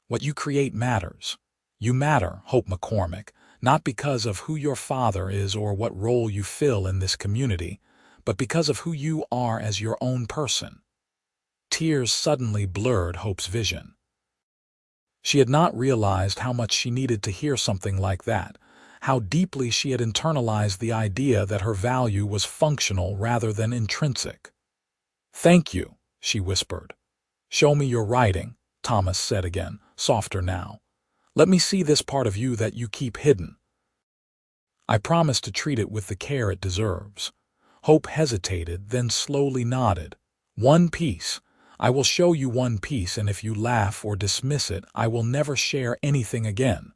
What you create matters. You matter, Hope McCormick, not because of who your father is or what role you fill in this community, but because of who you are as your own person." Tears suddenly blurred Hope's vision. She had not realized how much she needed to hear something like that, how deeply she had internalized the idea that her value was functional rather than intrinsic. "Thank you," she whispered. "Show me your writing," Thomas said again, softer now. "Let me see this part of you that you keep hidden." "I promise to treat it with the care it deserves." Hope hesitated, then slowly nodded. "One piece. I will show you one piece, and if you laugh or dismiss it, I will never share anything again."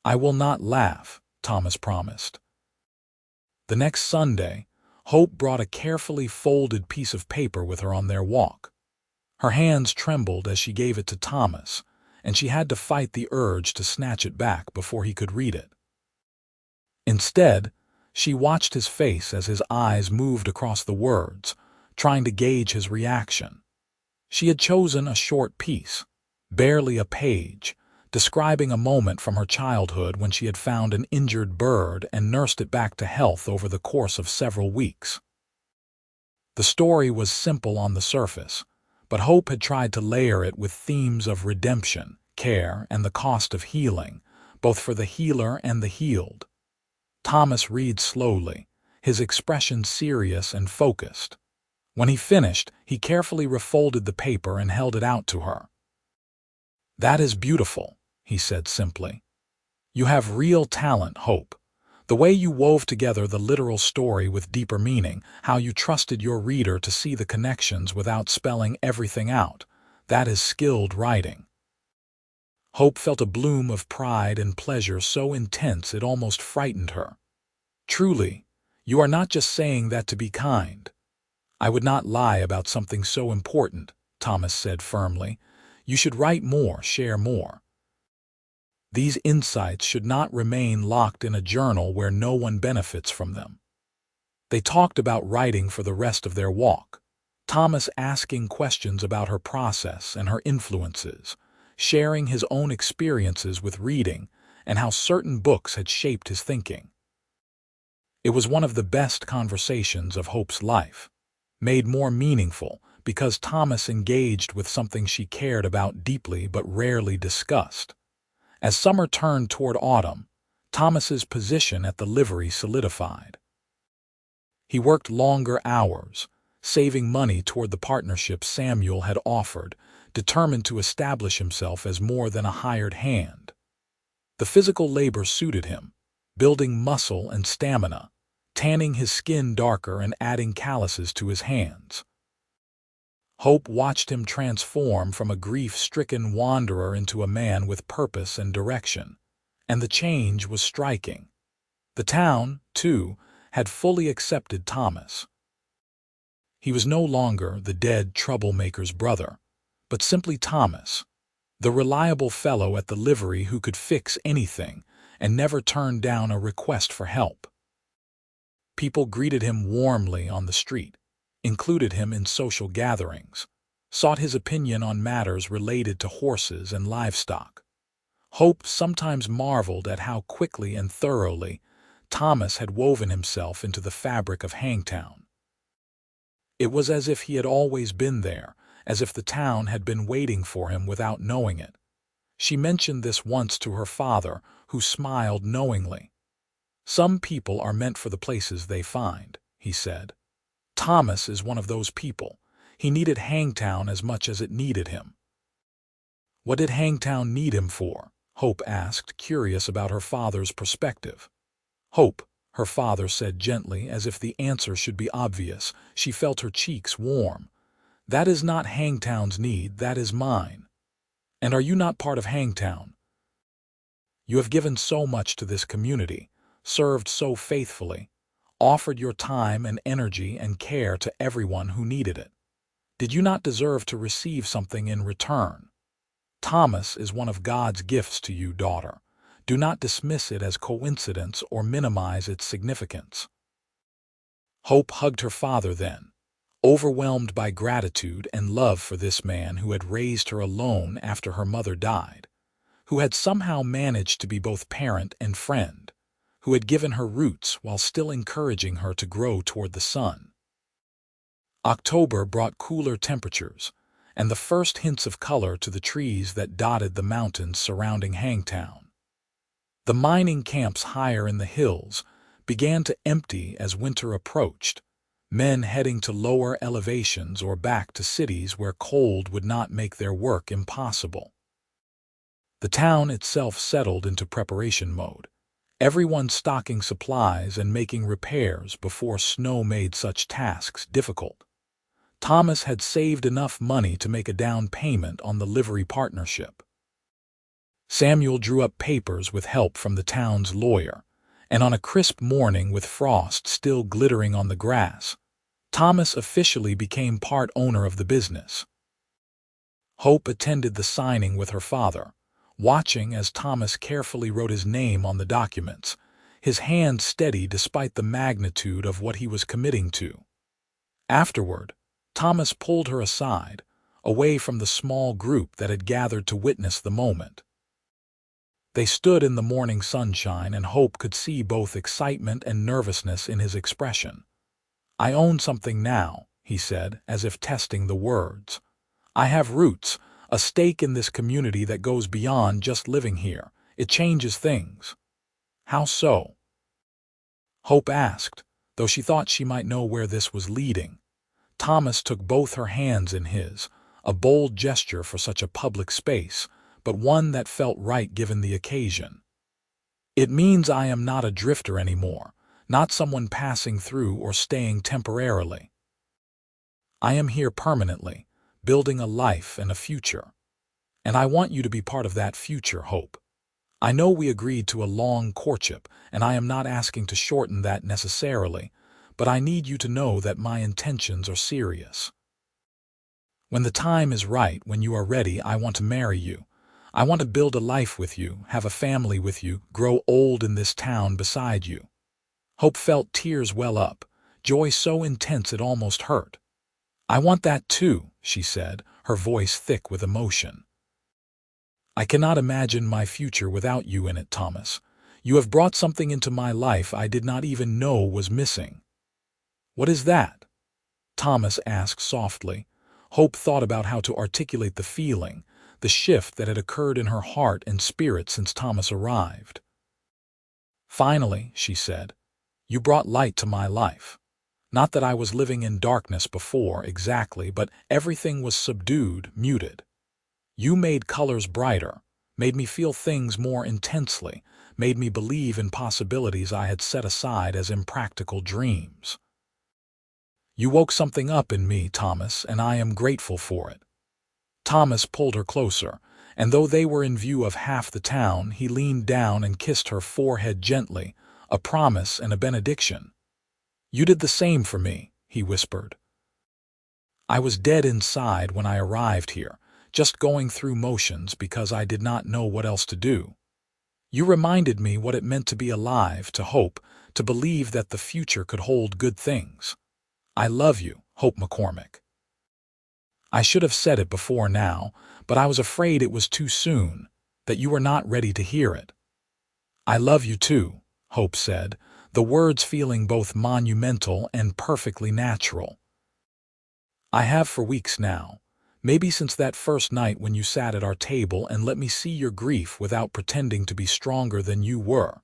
"I will not laugh," Thomas promised. The next Sunday, Hope brought a carefully folded piece of paper with her on their walk. Her hands trembled as she gave it to Thomas, and she had to fight the urge to snatch it back before he could read it. Instead, she watched his face as his eyes moved across the words, trying to gauge his reaction. She had chosen a short piece, barely a page, describing a moment from her childhood when she had found an injured bird and nursed it back to health over the course of several weeks. The story was simple on the surface, but Hope had tried to layer it with themes of redemption, care, and the cost of healing, both for the healer and the healed. Thomas read slowly, his expression serious and focused. When he finished, he carefully refolded the paper and held it out to her. "That is beautiful," he said simply. "You have real talent, Hope. The way you wove together the literal story with deeper meaning, how you trusted your reader to see the connections without spelling everything out, that is skilled writing." Hope felt a bloom of pride and pleasure so intense it almost frightened her. "Truly, you are not just saying that to be kind." "I would not lie about something so important," Thomas said firmly. "You should write more, share more. These insights should not remain locked in a journal where no one benefits from them." They talked about writing for the rest of their walk, Thomas asking questions about her process and her influences, sharing his own experiences with reading and how certain books had shaped his thinking. It was one of the best conversations of Hope's life, made more meaningful because Thomas engaged with something she cared about deeply but rarely discussed. As summer turned toward autumn, Thomas's position at the livery solidified. He worked longer hours, saving money toward the partnership Samuel had offered, determined to establish himself as more than a hired hand. The physical labor suited him, building muscle and stamina, tanning his skin darker and adding calluses to his hands. Hope watched him transform from a grief-stricken wanderer into a man with purpose and direction, and the change was striking. The town, too, had fully accepted Thomas. He was no longer the dead troublemaker's brother, but simply Thomas, the reliable fellow at the livery who could fix anything and never turned down a request for help. People greeted him warmly on the street, included him in social gatherings, sought his opinion on matters related to horses and livestock. Hope sometimes marveled at how quickly and thoroughly Thomas had woven himself into the fabric of Hangtown. It was as if he had always been there, as if the town had been waiting for him without knowing it. She mentioned this once to her father, who smiled knowingly. "Some people are meant for the places they find," he said. "Thomas is one of those people. He needed Hangtown as much as it needed him." "What did Hangtown need him for?" Hope asked, curious about her father's perspective. "Hope," her father said gently, as if the answer should be obvious. She felt her cheeks warm. "That is not Hangtown's need, that is mine." "And are you not part of Hangtown? You have given so much to this community, served so faithfully, offered your time and energy and care to everyone who needed it. Did you not deserve to receive something in return? Thomas is one of God's gifts to you, daughter. Do not dismiss it as coincidence or minimize its significance. Hope hugged her father then, overwhelmed by gratitude and love for this man who had raised her alone after her mother died, who had somehow managed to be both parent and friend, who had given her roots while still encouraging her to grow toward the sun. October brought cooler temperatures and the first hints of color to the trees that dotted the mountains surrounding Hangtown. The mining camps higher in the hills began to empty as winter approached, men heading to lower elevations or back to cities where cold would not make their work impossible. The town itself settled into preparation mode, everyone stocking supplies and making repairs before snow made such tasks difficult. Thomas had saved enough money to make a down payment on the livery partnership. Samuel drew up papers with help from the town's lawyer, and on a crisp morning with frost still glittering on the grass, Thomas officially became part owner of the business. Hope attended the signing with her father, watching as Thomas carefully wrote his name on the documents, his hand steady despite the magnitude of what he was committing to. Afterward, Thomas pulled her aside, away from the small group that had gathered to witness the moment. They stood in the morning sunshine, and Hope could see both excitement and nervousness in his expression. "I own something now," he said, as if testing the words. "I have roots, a stake in this community that goes beyond just living here. It changes things." "How so?" Hope asked, though she thought she might know where this was leading. Thomas took both her hands in his, a bold gesture for such a public space, but one that felt right given the occasion. "It means I am not a drifter anymore, not someone passing through or staying temporarily. I am here permanently, building a life and a future. And I want you to be part of that future, Hope. I know we agreed to a long courtship, and I am not asking to shorten that necessarily, but I need you to know that my intentions are serious. When the time is right, when you are ready, I want to marry you. I want to build a life with you, have a family with you, grow old in this town beside you." Hope felt tears well up, joy so intense it almost hurt. "I want that too," she said, her voice thick with emotion. "I cannot imagine my future without you in it, Thomas. You have brought something into my life I did not even know was missing." "What is that?" Thomas asked softly. Hope thought about how to articulate the feeling, the shift that had occurred in her heart and spirit since Thomas arrived. "Finally," she said, "you brought light to my life. Not that I was living in darkness before, exactly, but everything was subdued, muted. You made colors brighter, made me feel things more intensely, made me believe in possibilities I had set aside as impractical dreams. You woke something up in me, Thomas, and I am grateful for it." Thomas pulled her closer, and though they were in view of half the town, he leaned down and kissed her forehead gently, a promise and a benediction. "You did the same for me," he whispered. "I was dead inside when I arrived here, just going through motions because I did not know what else to do. You reminded me what it meant to be alive, to hope, to believe that the future could hold good things. I love you, Hope McCormick. I should have said it before now, but I was afraid it was too soon, that you were not ready to hear it." "I love you too," Hope said, the words feeling both monumental and perfectly natural. "I have for weeks now, maybe since that first night when you sat at our table and let me see your grief without pretending to be stronger than you were."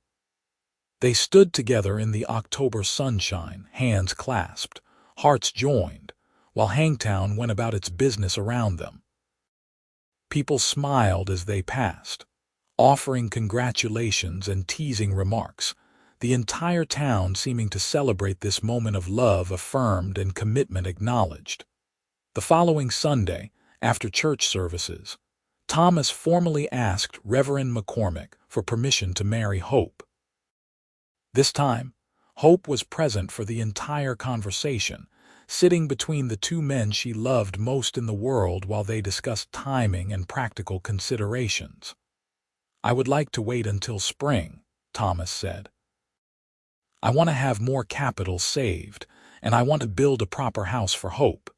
They stood together in the October sunshine, hands clasped, hearts joined, while Hangtown went about its business around them. People smiled as they passed, offering congratulations and teasing remarks, the entire town seeming to celebrate this moment of love affirmed and commitment acknowledged. The following Sunday, after church services, Thomas formally asked Reverend McCormick for permission to marry Hope. This time, Hope was present for the entire conversation, sitting between the two men she loved most in the world while they discussed timing and practical considerations. "I would like to wait until spring," Thomas said. "I want to have more capital saved, and I want to build a proper house for Hope.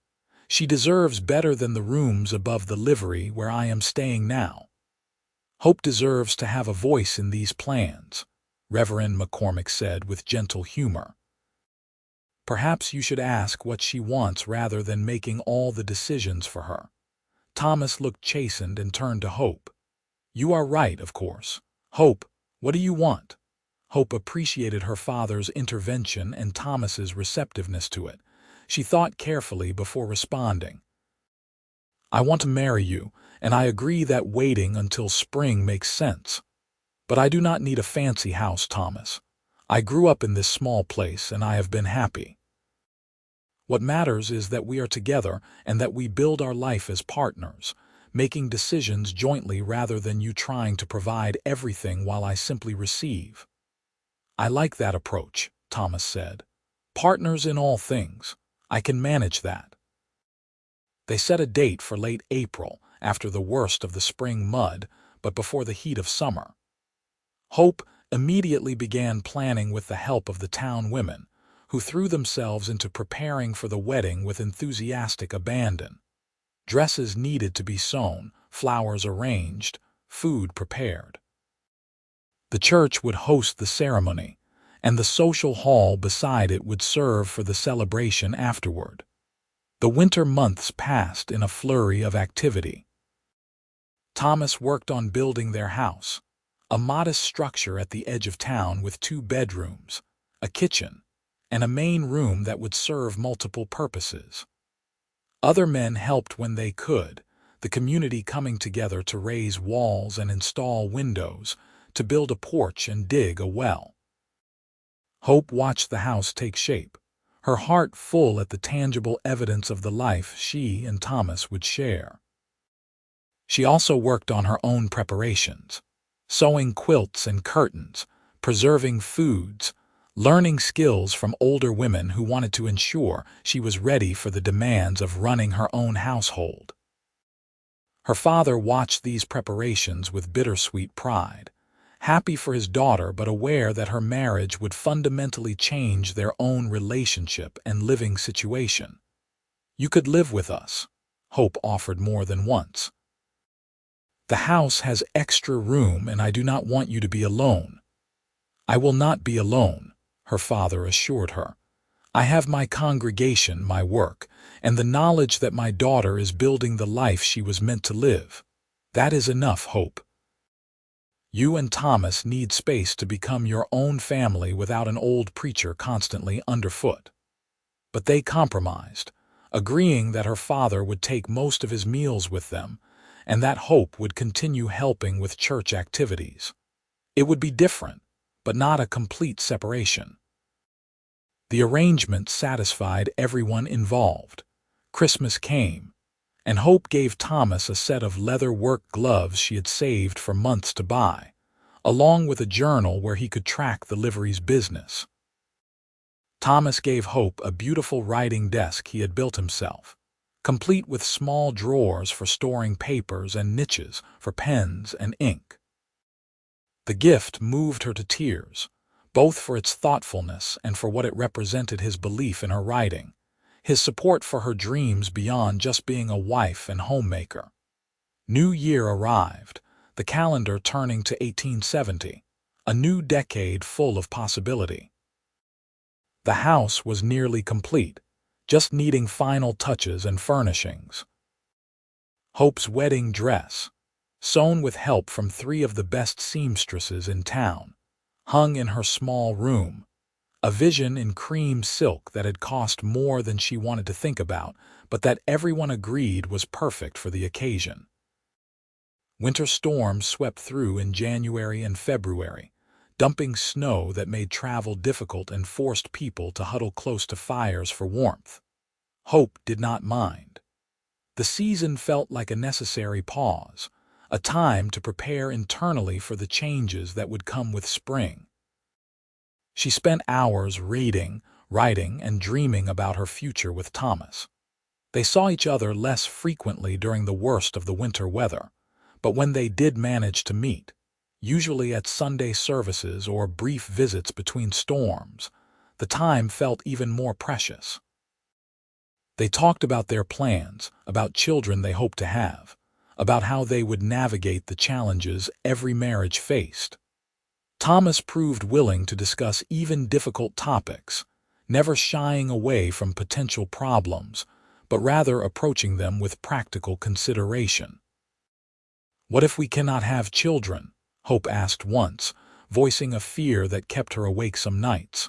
She deserves better than the rooms above the livery where I am staying now. Hope deserves to have a voice in these plans," Reverend McCormick said with gentle humor. "Perhaps you should ask what she wants rather than making all the decisions for her." Thomas looked chastened and turned to Hope. "You are right, of course. Hope, what do you want?" Hope appreciated her father's intervention and Thomas's receptiveness to it. She thought carefully before responding. "I want to marry you, and I agree that waiting until spring makes sense. But I do not need a fancy house, Thomas. I grew up in this small place, and I have been happy. What matters is that we are together and that we build our life as partners, making decisions jointly rather than you trying to provide everything while I simply receive." "I like that approach," Thomas said. "Partners in all things. I can manage that." They set a date for late April, after the worst of the spring mud, but before the heat of summer. Hope immediately began planning with the help of the town women, who threw themselves into preparing for the wedding with enthusiastic abandon. Dresses needed to be sewn, flowers arranged, food prepared. The church would host the ceremony, and the social hall beside it would serve for the celebration afterward. The winter months passed in a flurry of activity. Thomas worked on building their house, a modest structure at the edge of town with 2 bedrooms, a kitchen, and a main room that would serve multiple purposes. Other men helped when they could, the community coming together to raise walls and install windows, to build a porch and dig a well. Hope watched the house take shape, her heart full at the tangible evidence of the life she and Thomas would share. She also worked on her own preparations, sewing quilts and curtains, preserving foods, learning skills from older women who wanted to ensure she was ready for the demands of running her own household. Her father watched these preparations with bittersweet pride, happy for his daughter but aware that her marriage would fundamentally change their own relationship and living situation. "You could live with us," Hope offered more than once. "The house has extra room and I do not want you to be alone." "I will not be alone," her father assured her. "I have my congregation, my work, and the knowledge that my daughter is building the life she was meant to live. That is enough, Hope. You and Thomas need space to become your own family without an old preacher constantly underfoot." But they compromised, agreeing that her father would take most of his meals with them, and that Hope would continue helping with church activities. It would be different, but not a complete separation. The arrangement satisfied everyone involved. Christmas came, and Hope gave Thomas a set of leather work gloves she had saved for months to buy, along with a journal where he could track the livery's business. Thomas gave Hope a beautiful writing desk he had built himself, complete with small drawers for storing papers and niches for pens and ink. The gift moved her to tears, both for its thoughtfulness and for what it represented: his belief in her writing, his support for her dreams beyond just being a wife and homemaker. New Year arrived, the calendar turning to 1870, a new decade full of possibility. The house was nearly complete, just needing final touches and furnishings. Hope's wedding dress, sewn with help from 3 of the best seamstresses in town, hung in her small room, a vision in cream silk that had cost more than she wanted to think about, but that everyone agreed was perfect for the occasion. Winter storms swept through in January and February, dumping snow that made travel difficult and forced people to huddle close to fires for warmth. Hope did not mind. The season felt like a necessary pause, a time to prepare internally for the changes that would come with spring. She spent hours reading, writing, and dreaming about her future with Thomas. They saw each other less frequently during the worst of the winter weather, but when they did manage to meet, usually at Sunday services or brief visits between storms. The time felt even more precious. They talked about their plans, about children they hoped to have, about how they would navigate the challenges every marriage faced. Thomas proved willing to discuss even difficult topics, never shying away from potential problems, but rather approaching them with practical consideration. "What if we cannot have children?" Hope asked once, voicing a fear that kept her awake some nights.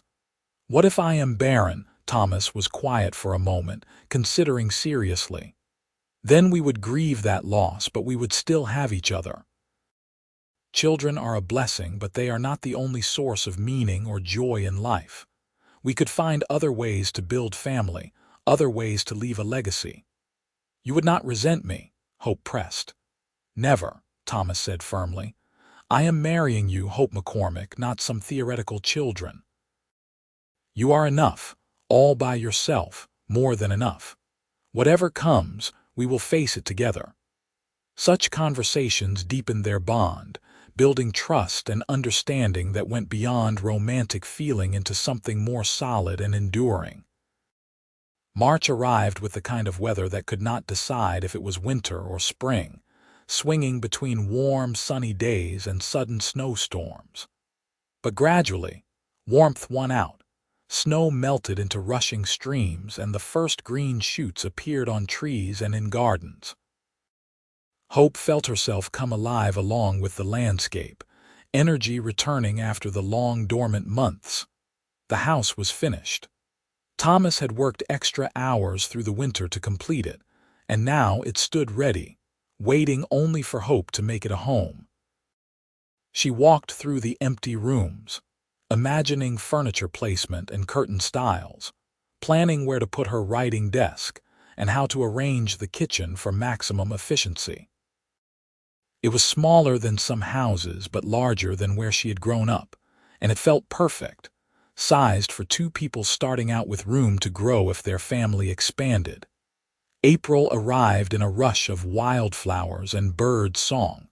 "What if I am barren?" Thomas was quiet for a moment, considering seriously. "Then we would grieve that loss, but we would still have each other." Children are a blessing, but they are not the only source of meaning or joy in life. We could find other ways to build family, other ways to leave a legacy. "You would not resent me?" Hope pressed. "Never," Thomas said firmly. "I am marrying you, Hope McCormick, not some theoretical children. You are enough, all by yourself, more than enough. Whatever comes, we will face it together." Such conversations deepened their bond, building trust and understanding that went beyond romantic feeling into something more solid and enduring. March arrived with the kind of weather that could not decide if it was winter or spring, swinging between warm, sunny days and sudden snowstorms. But gradually, warmth won out. Snow melted into rushing streams, and the first green shoots appeared on trees and in gardens. Hope felt herself come alive along with the landscape, energy returning after the long dormant months. The house was finished. Thomas had worked extra hours through the winter to complete it, and now it stood ready, waiting only for Hope to make it a home. She walked through the empty rooms, imagining furniture placement and curtain styles, planning where to put her writing desk and how to arrange the kitchen for maximum efficiency. It was smaller than some houses, but larger than where she had grown up, and it felt perfect, sized for two people starting out with room to grow if their family expanded. April arrived in a rush of wildflowers and bird song,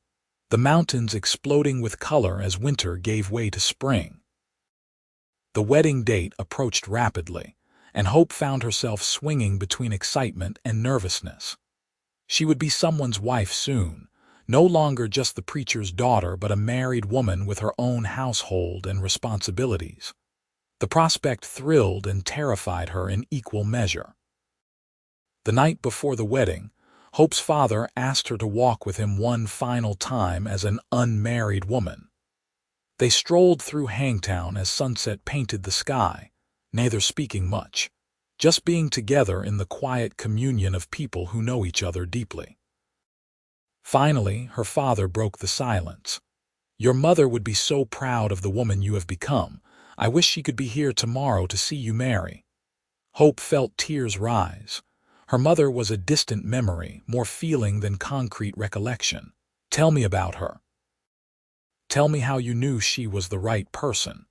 the mountains exploding with color as winter gave way to spring. The wedding date approached rapidly, and Hope found herself swinging between excitement and nervousness. She would be someone's wife soon, no longer just the preacher's daughter, but a married woman with her own household and responsibilities. The prospect thrilled and terrified her in equal measure. The night before the wedding, Hope's father asked her to walk with him one final time as an unmarried woman. They strolled through Hangtown as sunset painted the sky, neither speaking much, just being together in the quiet communion of people who know each other deeply. Finally, her father broke the silence. "Your mother would be so proud of the woman you have become. I wish she could be here tomorrow to see you marry." Hope felt tears rise. Her mother was a distant memory, more feeling than concrete recollection. "Tell me about her. Tell me how you knew she was the right person."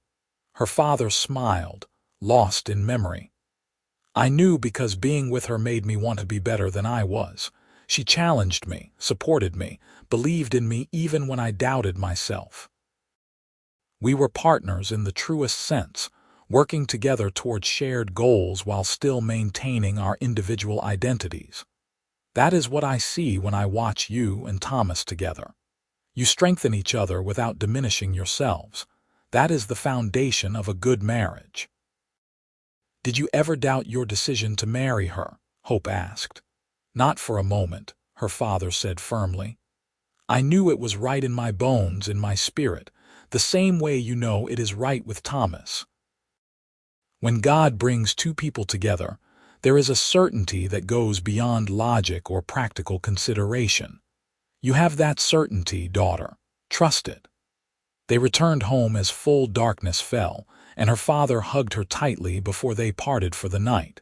Her father smiled, lost in memory. "I knew because being with her made me want to be better than I was. She challenged me, supported me, believed in me even when I doubted myself. We were partners in the truest sense, working together toward shared goals while still maintaining our individual identities. That is what I see when I watch you and Thomas together. You strengthen each other without diminishing yourselves. That is the foundation of a good marriage." "Did you ever doubt your decision to marry her?" Hope asked. "Not for a moment," her father said firmly. "I knew it was right in my bones, in my spirit, the same way you know it is right with Thomas. When God brings two people together, there is a certainty that goes beyond logic or practical consideration. You have that certainty, daughter. Trust it." They returned home as full darkness fell, and her father hugged her tightly before they parted for the night.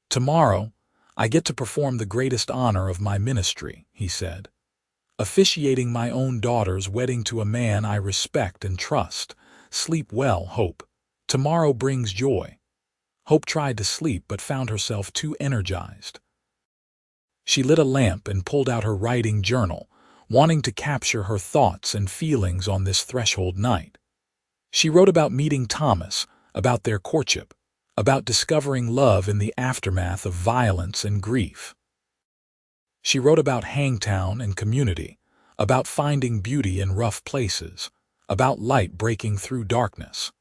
"Tomorrow, I get to perform the greatest honor of my ministry," he said. "Officiating my own daughter's wedding to a man I respect and trust. Sleep well, Hope. Tomorrow brings joy." Hope tried to sleep but found herself too energized. She lit a lamp and pulled out her writing journal, wanting to capture her thoughts and feelings on this threshold night. She wrote about meeting Thomas, about their courtship, about discovering love in the aftermath of violence and grief. She wrote about Hangtown and community, about finding beauty in rough places, about light breaking through darkness.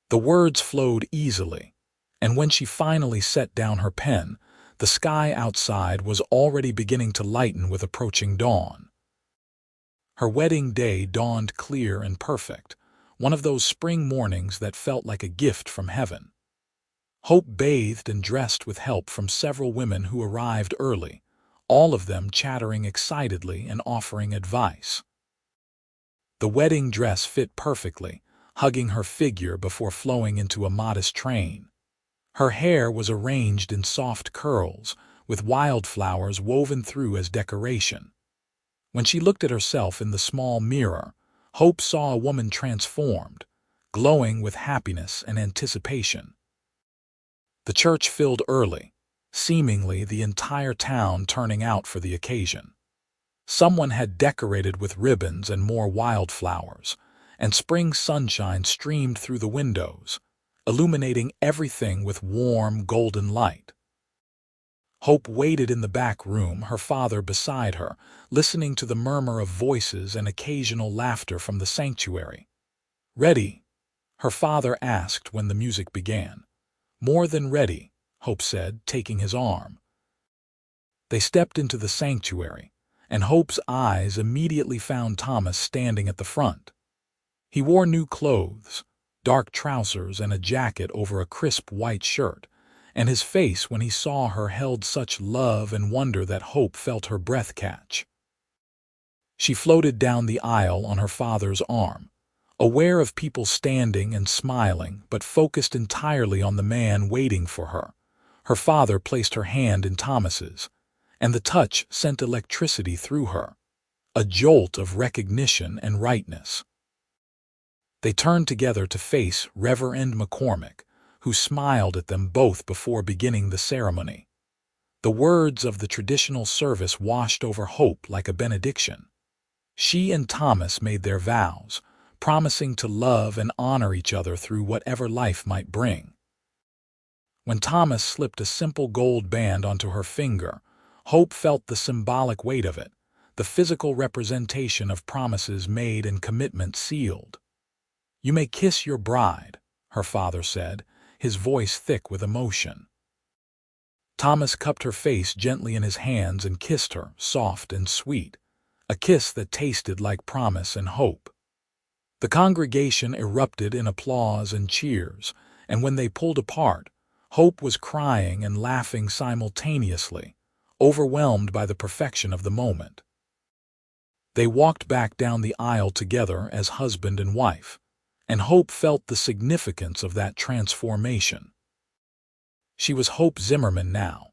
The words flowed easily, and when she finally set down her pen, the sky outside was already beginning to lighten with approaching dawn. Her wedding day dawned clear and perfect, one of those spring mornings that felt like a gift from heaven. Hope bathed and dressed with help from several women who arrived early, all of them chattering excitedly and offering advice. The wedding dress fit perfectly, hugging her figure before flowing into a modest train. Her hair was arranged in soft curls, with wildflowers woven through as decoration. When she looked at herself in the small mirror, Hope saw a woman transformed, glowing with happiness and anticipation. The church filled early, seemingly the entire town turning out for the occasion. Someone had decorated with ribbons and more wildflowers, and spring sunshine streamed through the windows, illuminating everything with warm, golden light. Hope waited in the back room, her father beside her, listening to the murmur of voices and occasional laughter from the sanctuary. "Ready?" her father asked when the music began. "More than ready," Hope said, taking his arm. They stepped into the sanctuary, and Hope's eyes immediately found Thomas standing at the front. He wore new clothes, dark trousers and a jacket over a crisp white shirt, and his face when he saw her held such love and wonder that Hope felt her breath catch. She floated down the aisle on her father's arm, aware of people standing and smiling, but focused entirely on the man waiting for her. Her father placed her hand in Thomas's, and the touch sent electricity through her, a jolt of recognition and rightness. They turned together to face Reverend McCormick, who smiled at them both before beginning the ceremony. The words of the traditional service washed over Hope like a benediction. She and Thomas made their vows, promising to love and honor each other through whatever life might bring. When Thomas slipped a simple gold band onto her finger, Hope felt the symbolic weight of it, the physical representation of promises made and commitments sealed. "You may kiss your bride," her father said, his voice thick with emotion. Thomas cupped her face gently in his hands and kissed her, soft and sweet, a kiss that tasted like promise and hope. The congregation erupted in applause and cheers, and when they pulled apart, Hope was crying and laughing simultaneously, overwhelmed by the perfection of the moment. They walked back down the aisle together as husband and wife, and Hope felt the significance of that transformation. She was Hope Zimmerman now,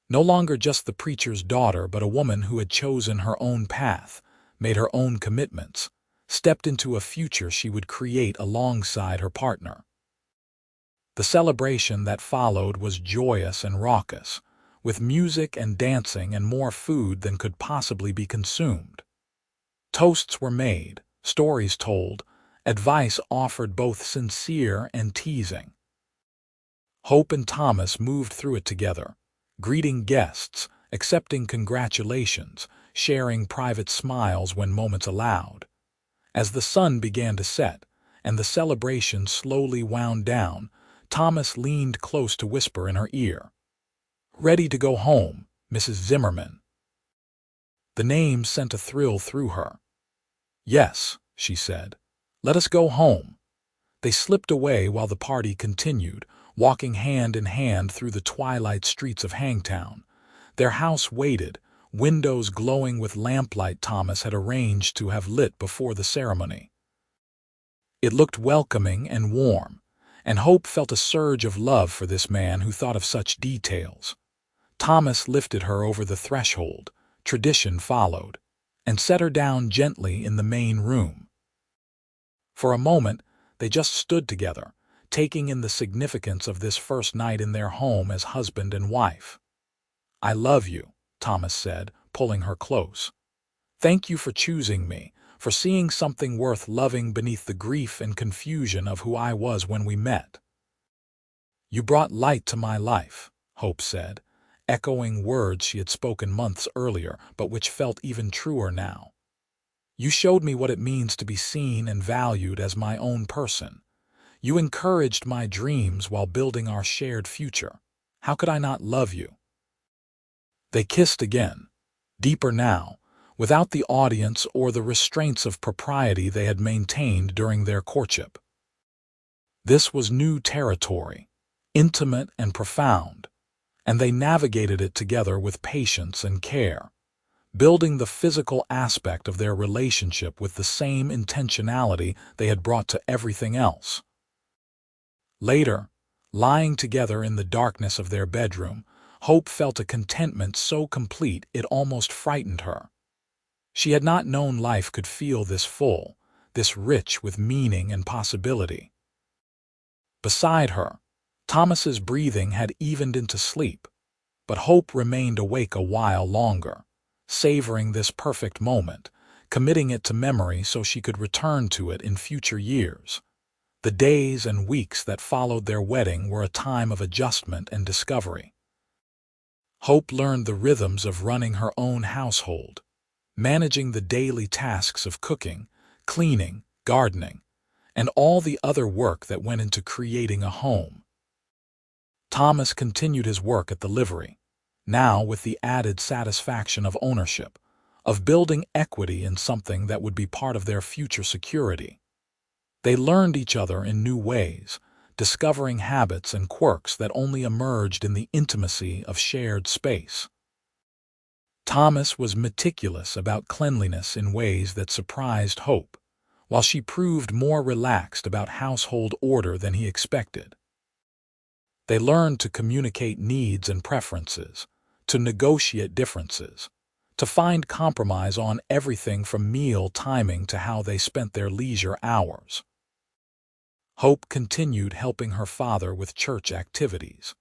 no longer just the preacher's daughter, but a woman who had chosen her own path, made her own commitments, stepped into a future she would create alongside her partner. The celebration that followed was joyous and raucous, with music and dancing and more food than could possibly be consumed. Toasts were made, stories told, advice offered, both sincere and teasing. Hope and Thomas moved through it together, greeting guests, accepting congratulations, sharing private smiles when moments allowed. As the sun began to set, and the celebration slowly wound down, Thomas leaned close to whisper in her ear, "Ready to go home, Mrs. Zimmerman." The name sent a thrill through her. "Yes," she said, "let us go home." They slipped away while the party continued, walking hand in hand through the twilight streets of Hangtown. Their house waited, windows glowing with lamplight Thomas had arranged to have lit before the ceremony. It looked welcoming and warm, and Hope felt a surge of love for this man who thought of such details. Thomas lifted her over the threshold, tradition followed, and set her down gently in the main room. For a moment, they just stood together, taking in the significance of this first night in their home as husband and wife. "I love you," Thomas said, pulling her close. Thank you for choosing me, for seeing something worth loving beneath the grief and confusion of who I was when we met." "You brought light to my life," Hope said, echoing words she had spoken months earlier, but which felt even truer now. "You showed me what it means to be seen and valued as my own person. You encouraged my dreams while building our shared future. How could I not love you?" They kissed again, deeper now, without the audience or the restraints of propriety they had maintained during their courtship. This was new territory, intimate and profound, and they navigated it together with patience and care, building the physical aspect of their relationship with the same intentionality they had brought to everything else. Later, lying together in the darkness of their bedroom, Hope felt a contentment so complete it almost frightened her. She had not known life could feel this full, this rich with meaning and possibility. Beside her, Thomas's breathing had evened into sleep, but Hope remained awake a while longer, savoring this perfect moment, committing it to memory so she could return to it in future years. The days and weeks that followed their wedding were a time of adjustment and discovery. Hope learned the rhythms of running her own household, managing the daily tasks of cooking, cleaning, gardening, and all the other work that went into creating a home. Thomas continued his work at the livery, now with the added satisfaction of ownership, of building equity in something that would be part of their future security. They learned each other in new ways, discovering habits and quirks that only emerged in the intimacy of shared space. Thomas was meticulous about cleanliness in ways that surprised Hope, while she proved more relaxed about household order than he expected. They learned to communicate needs and preferences, to negotiate differences, to find compromise on everything from meal timing to how they spent their leisure hours. Hope continued helping her father with church activities,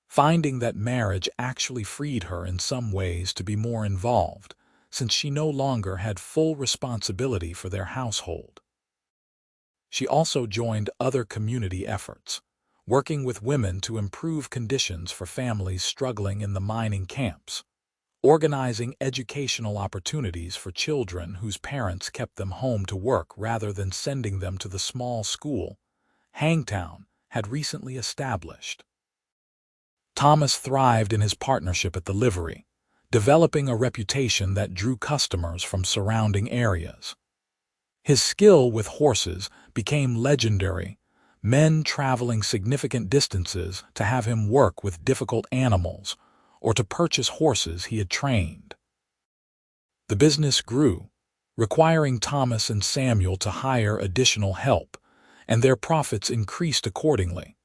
finding that marriage actually freed her in some ways to be more involved, since she no longer had full responsibility for their household. She also joined other community efforts, working with women to improve conditions for families struggling in the mining camps, organizing educational opportunities for children whose parents kept them home to work rather than sending them to the small school Hangtown had recently established. Thomas thrived in his partnership at the livery, developing a reputation that drew customers from surrounding areas. His skill with horses became legendary, men traveling significant distances to have him work with difficult animals or to purchase horses he had trained. The business grew, requiring Thomas and Samuel to hire additional help, and their profits increased accordingly.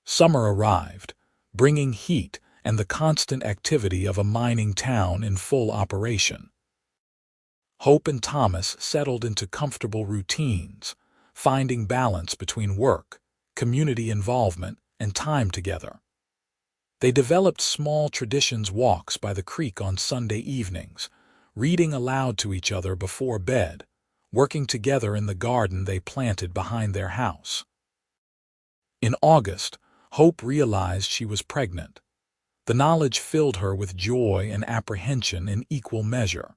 Summer arrived, bringing heat and the constant activity of a mining town in full operation. Hope and Thomas settled into comfortable routines, finding balance between work, community involvement, and time together. They developed small traditions walks by the creek on Sunday evenings, reading aloud to each other before bed, working together in the garden they planted behind their house. In August, Hope realized she was pregnant. The knowledge filled her with joy and apprehension in equal measure.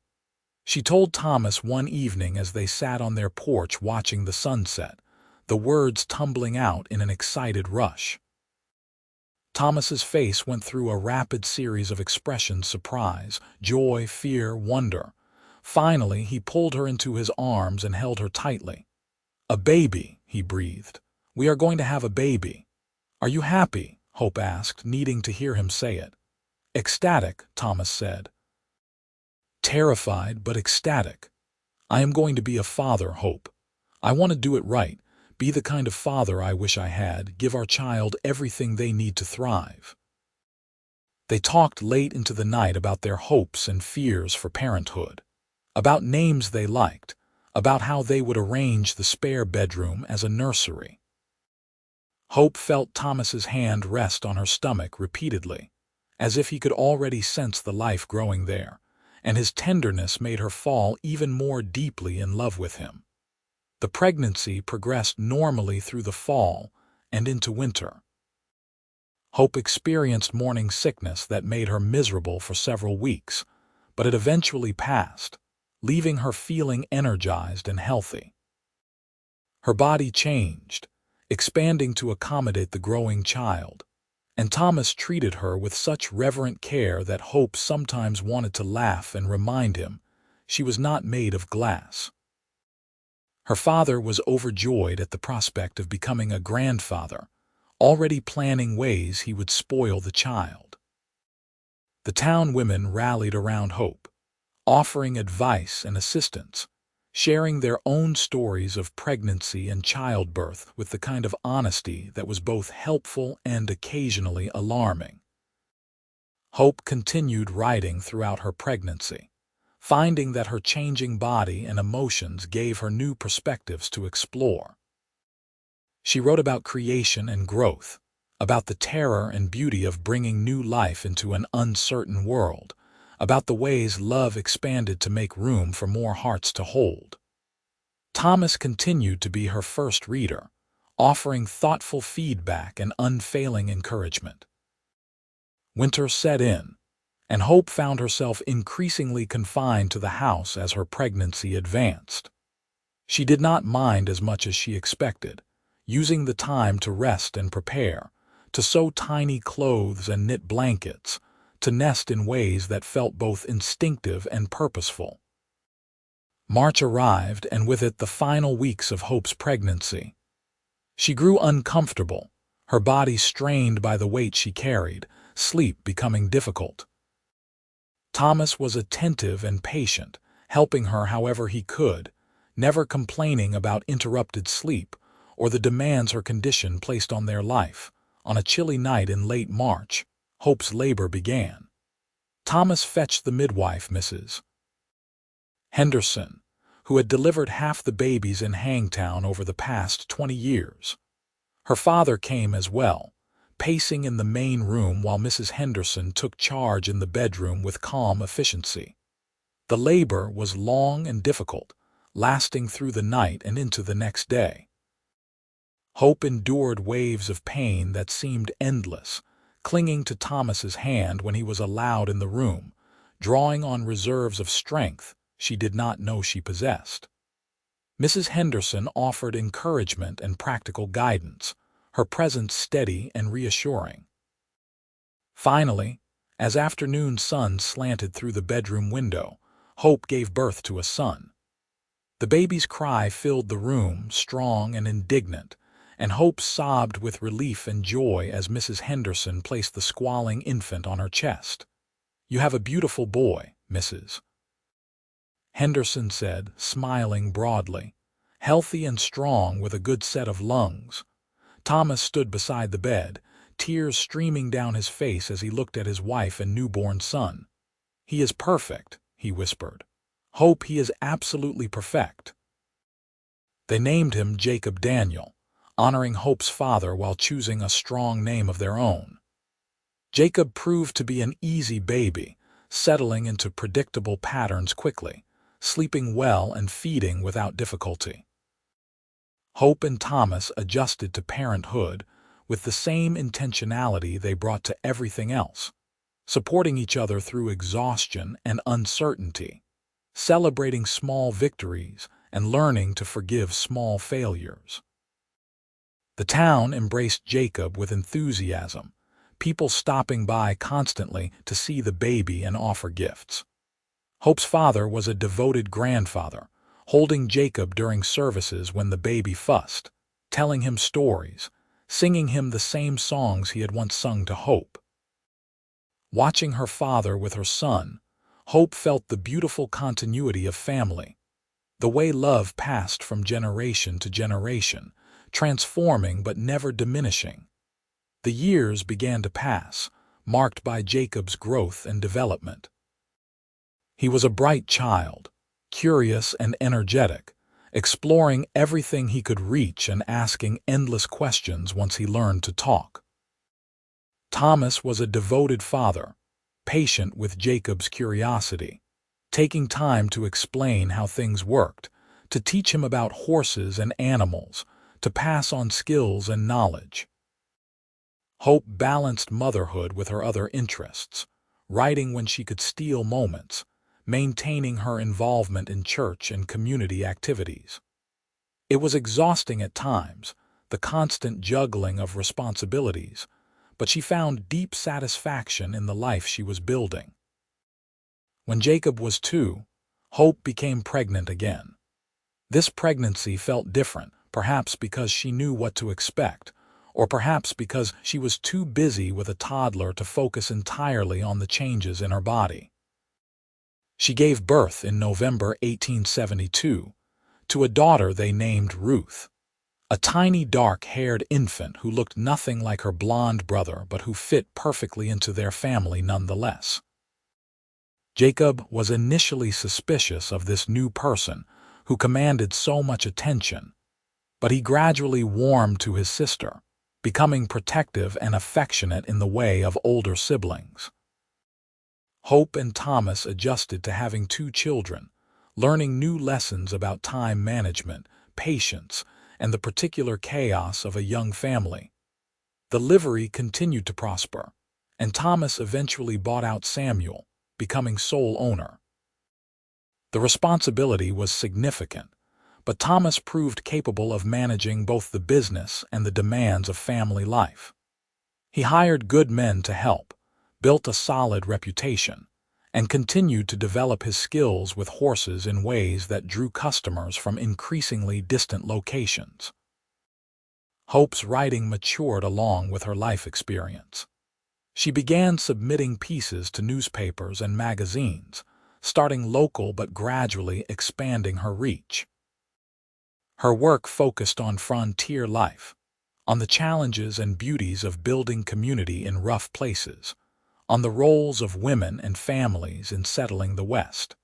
She told Thomas one evening as they sat on their porch watching the sunset, the words tumbling out in an excited rush. Thomas's face went through a rapid series of expressions: surprise, joy, fear, wonder. Finally, he pulled her into his arms and held her tightly. "A baby," he breathed. "We are going to have a baby." "Are you happy?" Hope asked, needing to hear him say it. "Ecstatic," Thomas said. "Terrified, but ecstatic. I am going to be a father, Hope. I want to do it right, be the kind of father I wish I had, give our child everything they need to thrive." They talked late into the night about their hopes and fears for parenthood, about names they liked, about how they would arrange the spare bedroom as a nursery. Hope felt Thomas's hand rest on her stomach repeatedly, as if he could already sense the life growing there, and his tenderness made her fall even more deeply in love with him. The pregnancy progressed normally through the fall and into winter. Hope experienced morning sickness that made her miserable for several weeks, but it eventually passed, leaving her feeling energized and healthy. Her body changed, expanding to accommodate the growing child, and Thomas treated her with such reverent care that Hope sometimes wanted to laugh and remind him she was not made of glass. Her father was overjoyed at the prospect of becoming a grandfather, already planning ways he would spoil the child. The town women rallied around Hope, offering advice and assistance, sharing their own stories of pregnancy and childbirth with the kind of honesty that was both helpful and occasionally alarming. Hope continued writing throughout her pregnancy, finding that her changing body and emotions gave her new perspectives to explore. She wrote about creation and growth, about the terror and beauty of bringing new life into an uncertain world, about the ways love expanded to make room for more hearts to hold. Thomas continued to be her first reader, offering thoughtful feedback and unfailing encouragement. Winter set in, and Hope found herself increasingly confined to the house as her pregnancy advanced. She did not mind as much as she expected, using the time to rest and prepare, to sew tiny clothes and knit blankets, to nest in ways that felt both instinctive and purposeful. March arrived, and with it the final weeks of Hope's pregnancy. She grew uncomfortable, her body strained by the weight she carried, sleep becoming difficult. Thomas was attentive and patient, helping her however he could, never complaining about interrupted sleep or the demands her condition placed on their life. On a chilly night in late March, Hope's labor began. Thomas fetched the midwife, Mrs. Henderson, who had delivered half the babies in Hangtown over the past 20 years. Her father came as well, pacing in the main room while Mrs. Henderson took charge in the bedroom with calm efficiency. The labor was long and difficult, lasting through the night and into the next day. Hope endured waves of pain that seemed endless, clinging to Thomas's hand when he was allowed in the room, drawing on reserves of strength she did not know she possessed. Mrs. Henderson offered encouragement and practical guidance, her presence steady and reassuring. Finally, as afternoon sun slanted through the bedroom window, Hope gave birth to a son. The baby's cry filled the room, strong and indignant, and Hope sobbed with relief and joy as Mrs. Henderson placed the squalling infant on her chest. "You have a beautiful boy, Mrs. Henderson said, smiling broadly, "healthy and strong with a good set of lungs." Thomas stood beside the bed, tears streaming down his face as he looked at his wife and newborn son. "He is perfect," he whispered. "Hope, he is absolutely perfect." They named him Jacob Daniel, honoring Hope's father while choosing a strong name of their own. Jacob proved to be an easy baby, settling into predictable patterns quickly, sleeping well and feeding without difficulty. Hope and Thomas adjusted to parenthood with the same intentionality they brought to everything else, supporting each other through exhaustion and uncertainty, celebrating small victories and learning to forgive small failures. The town embraced Jacob with enthusiasm, people stopping by constantly to see the baby and offer gifts. Hope's father was a devoted grandfather, holding Jacob during services when the baby fussed, telling him stories, singing him the same songs he had once sung to Hope. Watching her father with her son, Hope felt the beautiful continuity of family, the way love passed from generation to generation, transforming but never diminishing. The years began to pass, marked by Jacob's growth and development. He was a bright child, curious and energetic, exploring everything he could reach and asking endless questions once he learned to talk. Thomas was a devoted father, patient with Jacob's curiosity, taking time to explain how things worked, to teach him about horses and animals, to pass on skills and knowledge. Hope balanced motherhood with her other interests, writing when she could steal moments, maintaining her involvement in church and community activities. It was exhausting at times, the constant juggling of responsibilities, but she found deep satisfaction in the life she was building. When Jacob was 2, Hope became pregnant again. This pregnancy felt different, perhaps because she knew what to expect, or perhaps because she was too busy with a toddler to focus entirely on the changes in her body. She gave birth in November 1872 to a daughter they named Ruth, a tiny dark-haired infant who looked nothing like her blonde brother but who fit perfectly into their family nonetheless. Jacob was initially suspicious of this new person who commanded so much attention, but he gradually warmed to his sister, becoming protective and affectionate in the way of older siblings. Hope and Thomas adjusted to having 2 children, learning new lessons about time management, patience, and the particular chaos of a young family. The livery continued to prosper, and Thomas eventually bought out Samuel, becoming sole owner. The responsibility was significant, but Thomas proved capable of managing both the business and the demands of family life. He hired good men to help, built a solid reputation, and continued to develop his skills with horses in ways that drew customers from increasingly distant locations. Hope's writing matured along with her life experience. She began submitting pieces to newspapers and magazines, starting local but gradually expanding her reach. Her work focused on frontier life, on the challenges and beauties of building community in rough places, on the roles of women and families in settling the West.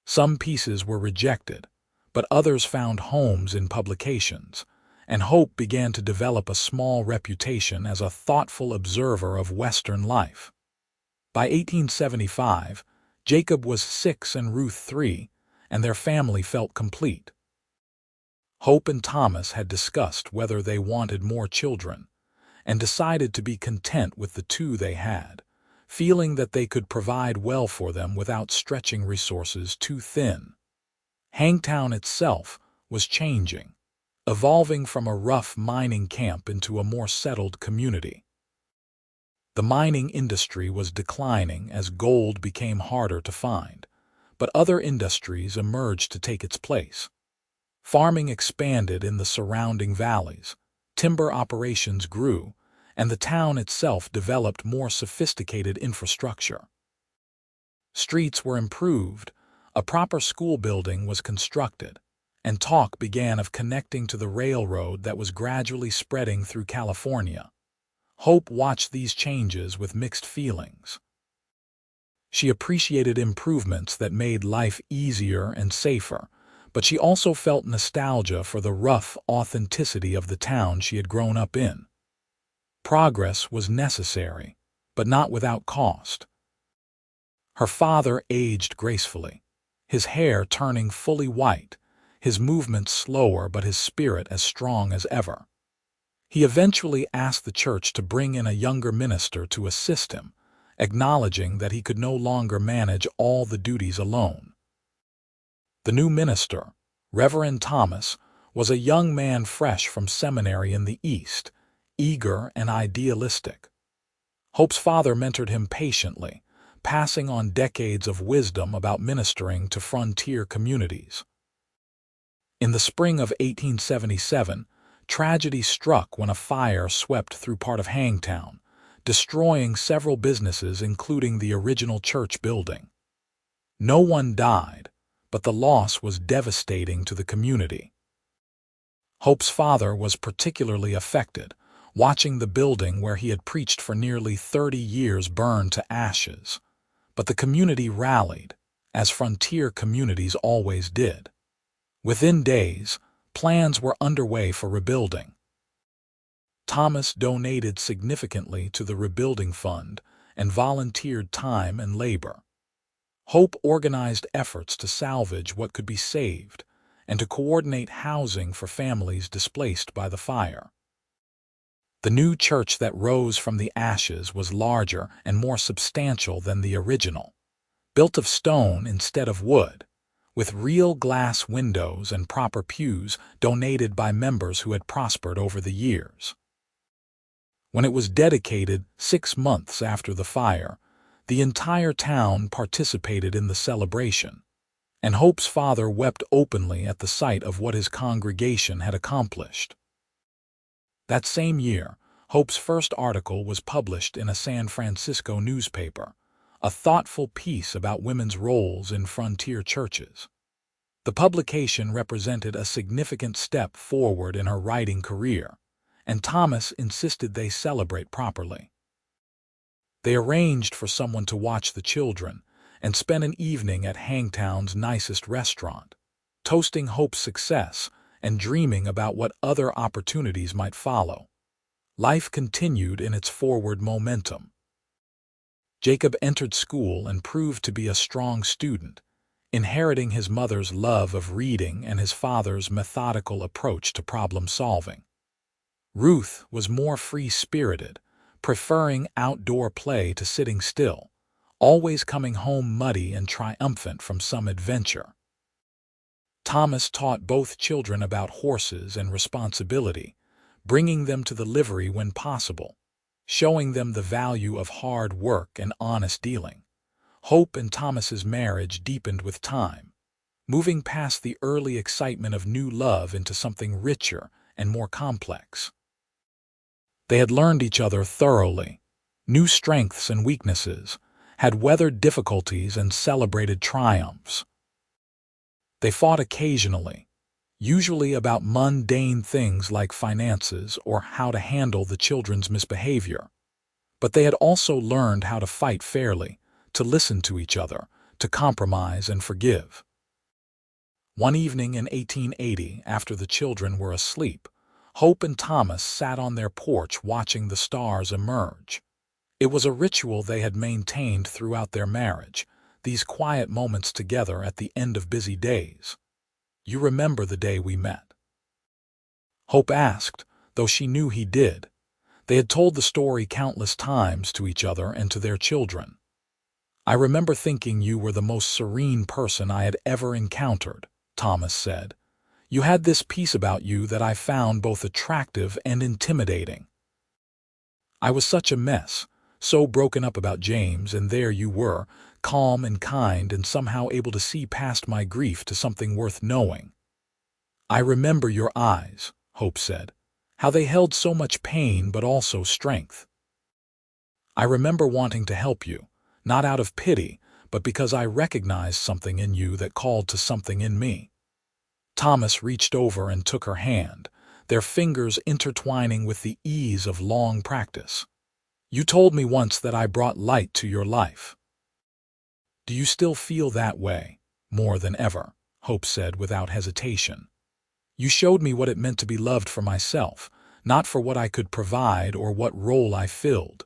Some pieces were rejected, but others found homes in publications, and Hope began to develop a small reputation as a thoughtful observer of Western life. By 1875, Jacob was 6 and Ruth 3, and their family felt complete. Hope and Thomas had discussed whether they wanted more children, and decided to be content with the 2 they had, feeling that they could provide well for them without stretching resources too thin. Hangtown itself was changing, evolving from a rough mining camp into a more settled community. The mining industry was declining as gold became harder to find, but other industries emerged to take its place. Farming expanded in the surrounding valleys, timber operations grew, and the town itself developed more sophisticated infrastructure. Streets were improved, a proper school building was constructed, and talk began of connecting to the railroad that was gradually spreading through California. Hope watched these changes with mixed feelings. She appreciated improvements that made life easier and safer, but she also felt nostalgia for the rough authenticity of the town she had grown up in. Progress was necessary, but not without cost. Her father aged gracefully, his hair turning fully white, his movements slower but his spirit as strong as ever. He eventually asked the church to bring in a younger minister to assist him, acknowledging that he could no longer manage all the duties alone. The new minister, Reverend Thomas, was a young man fresh from seminary in the East, eager and idealistic. Hope's father mentored him patiently, passing on decades of wisdom about ministering to frontier communities. In the spring of 1877, tragedy struck when a fire swept through part of Hangtown, destroying several businesses including the original church building. No one died, but the loss was devastating to the community. Hope's father was particularly affected, watching the building where he had preached for nearly 30 years burn to ashes. But the community rallied, as frontier communities always did. Within days, plans were underway for rebuilding. Thomas donated significantly to the rebuilding fund and volunteered time and labor. Hope organized efforts to salvage what could be saved and to coordinate housing for families displaced by the fire. The new church that rose from the ashes was larger and more substantial than the original, built of stone instead of wood, with real glass windows and proper pews donated by members who had prospered over the years. When it was dedicated 6 months after the fire, the entire town participated in the celebration, and Hope's father wept openly at the sight of what his congregation had accomplished. That same year, Hope's first article was published in a San Francisco newspaper, a thoughtful piece about women's roles in frontier churches. The publication represented a significant step forward in her writing career, and Thomas insisted they celebrate properly. They arranged for someone to watch the children and spent an evening at Hangtown's nicest restaurant, toasting Hope's success and dreaming about what other opportunities might follow. Life continued in its forward momentum. Jacob entered school and proved to be a strong student, inheriting his mother's love of reading and his father's methodical approach to problem-solving. Ruth was more free-spirited, preferring outdoor play to sitting still, always coming home muddy and triumphant from some adventure. Thomas taught both children about horses and responsibility, bringing them to the livery when possible, showing them the value of hard work and honest dealing. Hope and Thomas's marriage deepened with time, moving past the early excitement of new love into something richer and more complex. They had learned each other thoroughly, knew strengths and weaknesses, had weathered difficulties and celebrated triumphs. They fought occasionally, usually about mundane things like finances or how to handle the children's misbehavior. But they had also learned how to fight fairly, to listen to each other, to compromise and forgive. One evening in 1880, after the children were asleep, Hope and Thomas sat on their porch watching the stars emerge. It was a ritual they had maintained throughout their marriage, these quiet moments together at the end of busy days. "You remember the day we met?" Hope asked, though she knew he did. They had told the story countless times to each other and to their children. "I remember thinking you were the most serene person I had ever encountered," Thomas said. "You had this peace about you that I found both attractive and intimidating. I was such a mess, so broken up about James, and there you were, calm and kind and somehow able to see past my grief to something worth knowing." "I remember your eyes," Hope said, "how they held so much pain but also strength. I remember wanting to help you, not out of pity, but because I recognized something in you that called to something in me." Thomas reached over and took her hand, their fingers intertwining with the ease of long practice. "You told me once that I brought light to your life." "Do you still feel that way?" "More than ever," Hope said without hesitation. "You showed me what it meant to be loved for myself, not for what I could provide or what role I filled.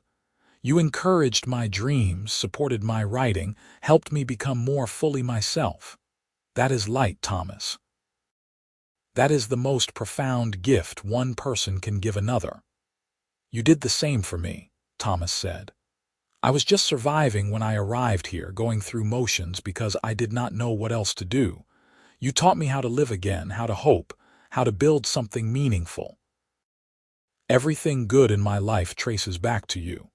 You encouraged my dreams, supported my writing, helped me become more fully myself. That is light, Thomas. That is the most profound gift one person can give another." "You did the same for me," Thomas said. "I was just surviving when I arrived here, going through motions because I did not know what else to do. You taught me how to live again, how to hope, how to build something meaningful. Everything good in my life traces back to you."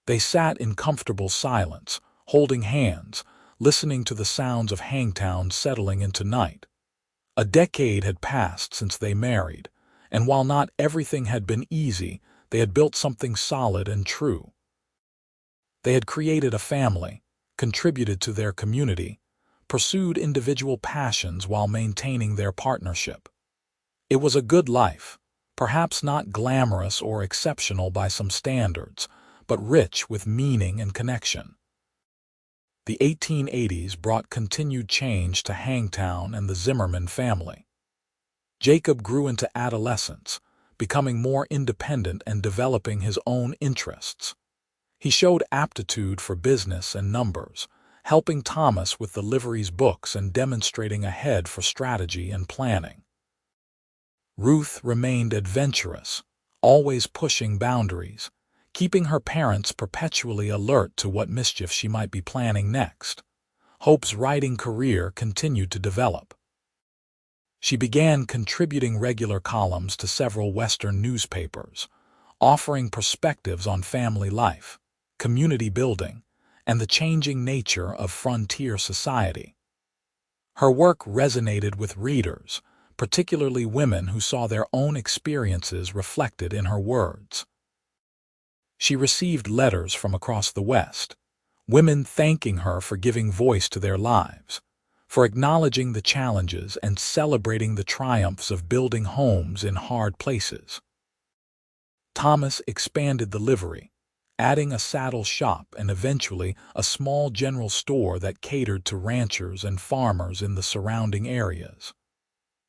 They sat in comfortable silence, holding hands, listening to the sounds of Hangtown settling into night. A decade had passed since they married, and while not everything had been easy, they had built something solid and true. They had created a family, contributed to their community, pursued individual passions while maintaining their partnership. It was a good life, perhaps not glamorous or exceptional by some standards, but rich with meaning and connection. The 1880s brought continued change to Hangtown and the Zimmerman family. Jacob grew into adolescence, becoming more independent and developing his own interests. He showed aptitude for business and numbers, helping Thomas with the livery's books and demonstrating a head for strategy and planning. Ruth remained adventurous, always pushing boundaries, keeping her parents perpetually alert to what mischief she might be planning next. Hope's writing career continued to develop. She began contributing regular columns to several Western newspapers, offering perspectives on family life, community building, and the changing nature of frontier society. Her work resonated with readers, particularly women who saw their own experiences reflected in her words. She received letters from across the West, women thanking her for giving voice to their lives, for acknowledging the challenges and celebrating the triumphs of building homes in hard places. Thomas expanded the livery, adding a saddle shop and eventually a small general store that catered to ranchers and farmers in the surrounding areas.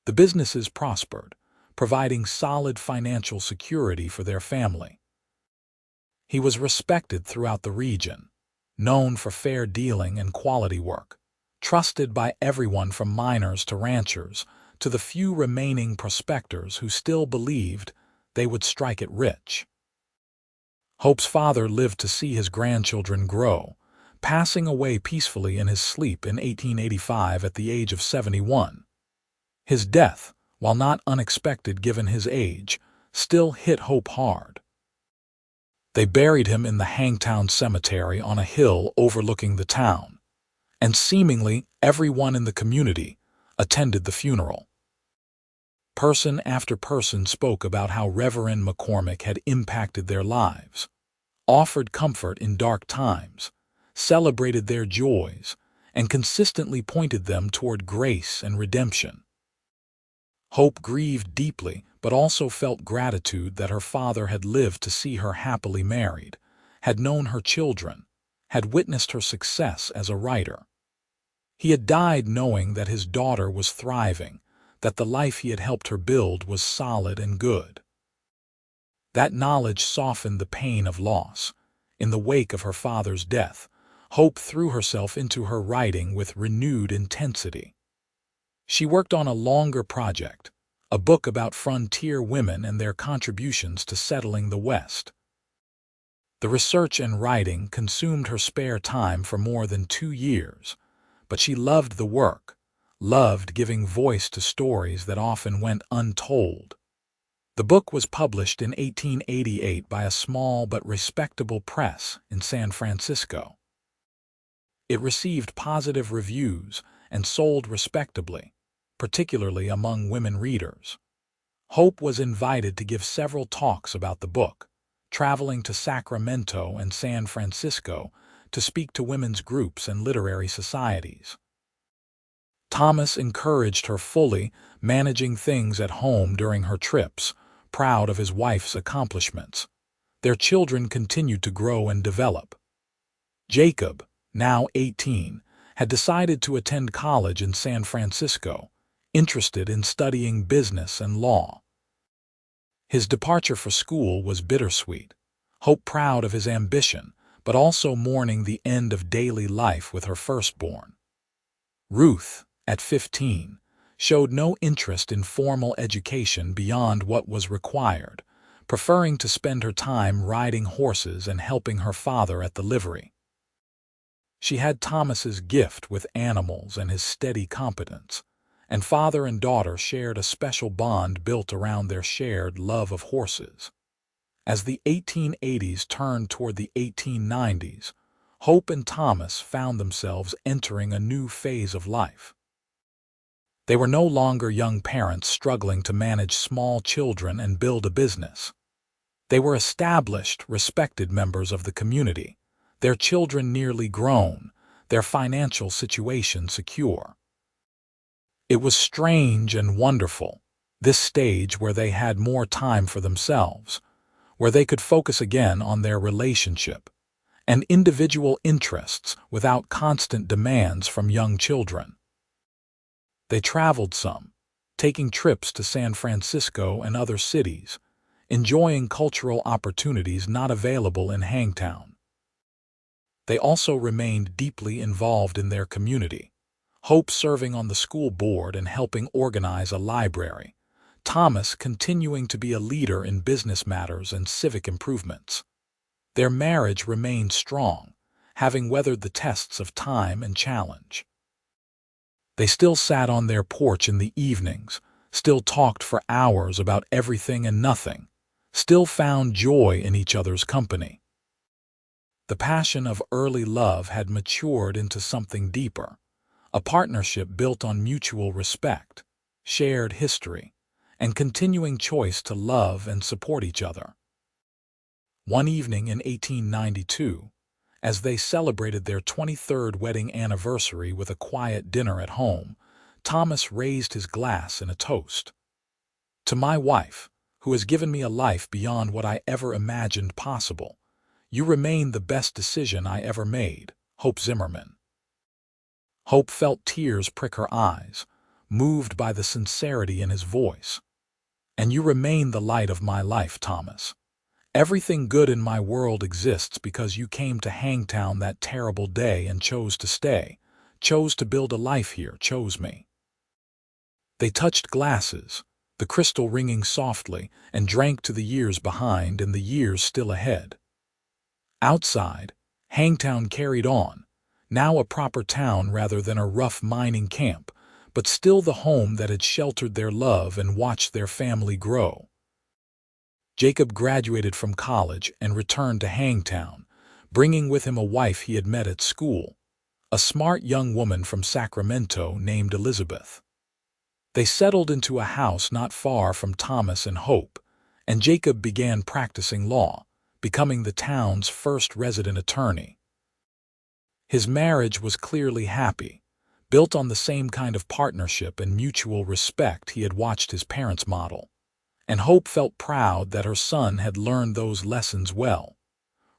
The businesses prospered, providing solid financial security for their family. He was respected throughout the region, known for fair dealing and quality work, trusted by everyone from miners to ranchers to the few remaining prospectors who still believed they would strike it rich. Hope's father lived to see his grandchildren grow, passing away peacefully in his sleep in 1885 at the age of 71. His death, while not unexpected given his age, still hit Hope hard. They buried him in the Hangtown cemetery on a hill overlooking the town, and seemingly everyone in the community attended the funeral. Person after person spoke about how Reverend McCormick had impacted their lives, offered comfort in dark times, celebrated their joys, and consistently pointed them toward grace and redemption. Hope grieved deeply, but also felt gratitude that her father had lived to see her happily married, had known her children, had witnessed her success as a writer. He had died knowing that his daughter was thriving, that the life he had helped her build was solid and good. That knowledge softened the pain of loss. In the wake of her father's death, Hope threw herself into her writing with renewed intensity. She worked on a longer project, a book about frontier women and their contributions to settling the West. The research and writing consumed her spare time for more than 2 years, but she loved the work, loved giving voice to stories that often went untold. The book was published in 1888 by a small but respectable press in San Francisco. It received positive reviews and sold respectably, particularly among women readers. Hope was invited to give several talks about the book, traveling to Sacramento and San Francisco to speak to women's groups and literary societies. Thomas encouraged her fully, managing things at home during her trips, proud of his wife's accomplishments. Their children continued to grow and develop. Jacob, now 18, had decided to attend college in San Francisco, interested in studying business and law. His departure for school was bittersweet, Hope proud of his ambition, but also mourning the end of daily life with her firstborn. Ruth, at 15, showed no interest in formal education beyond what was required, preferring to spend her time riding horses and helping her father at the livery. She had Thomas's gift with animals and his steady competence, and father and daughter shared a special bond built around their shared love of horses. As the 1880s turned toward the 1890s, Hope and Thomas found themselves entering a new phase of life. They were no longer young parents struggling to manage small children and build a business. They were established, respected members of the community, their children nearly grown, their financial situation secure. It was strange and wonderful, this stage where they had more time for themselves, where they could focus again on their relationship and individual interests without constant demands from young children. They traveled some, taking trips to San Francisco and other cities, enjoying cultural opportunities not available in Hangtown. They also remained deeply involved in their community. Hope serving on the school board and helping organize a library. Thomas continuing to be a leader in business matters and civic improvements. Their marriage remained strong, having weathered the tests of time and challenge. They still sat on their porch in the evenings, still talked for hours about everything and nothing, still found joy in each other's company. The passion of early love had matured into something deeper, a partnership built on mutual respect, shared history, and continuing choice to love and support each other. One evening in 1892, as they celebrated their 23rd wedding anniversary with a quiet dinner at home, Thomas raised his glass in a toast. "To my wife, who has given me a life beyond what I ever imagined possible, you remain the best decision I ever made." Hope Zimmerman. Hope felt tears prick her eyes, moved by the sincerity in his voice. "And you remain the light of my life, Thomas. Everything good in my world exists because you came to Hangtown that terrible day and chose to stay, chose to build a life here, chose me." They touched glasses, the crystal ringing softly, and drank to the years behind and the years still ahead. Outside, Hangtown carried on, now a proper town rather than a rough mining camp, but still the home that had sheltered their love and watched their family grow. Jacob graduated from college and returned to Hangtown, bringing with him a wife he had met at school, a smart young woman from Sacramento named Elizabeth. They settled into a house not far from Thomas and Hope, and Jacob began practicing law, becoming the town's first resident attorney. His marriage was clearly happy, built on the same kind of partnership and mutual respect he had watched his parents model. And Hope felt proud that her son had learned those lessons well.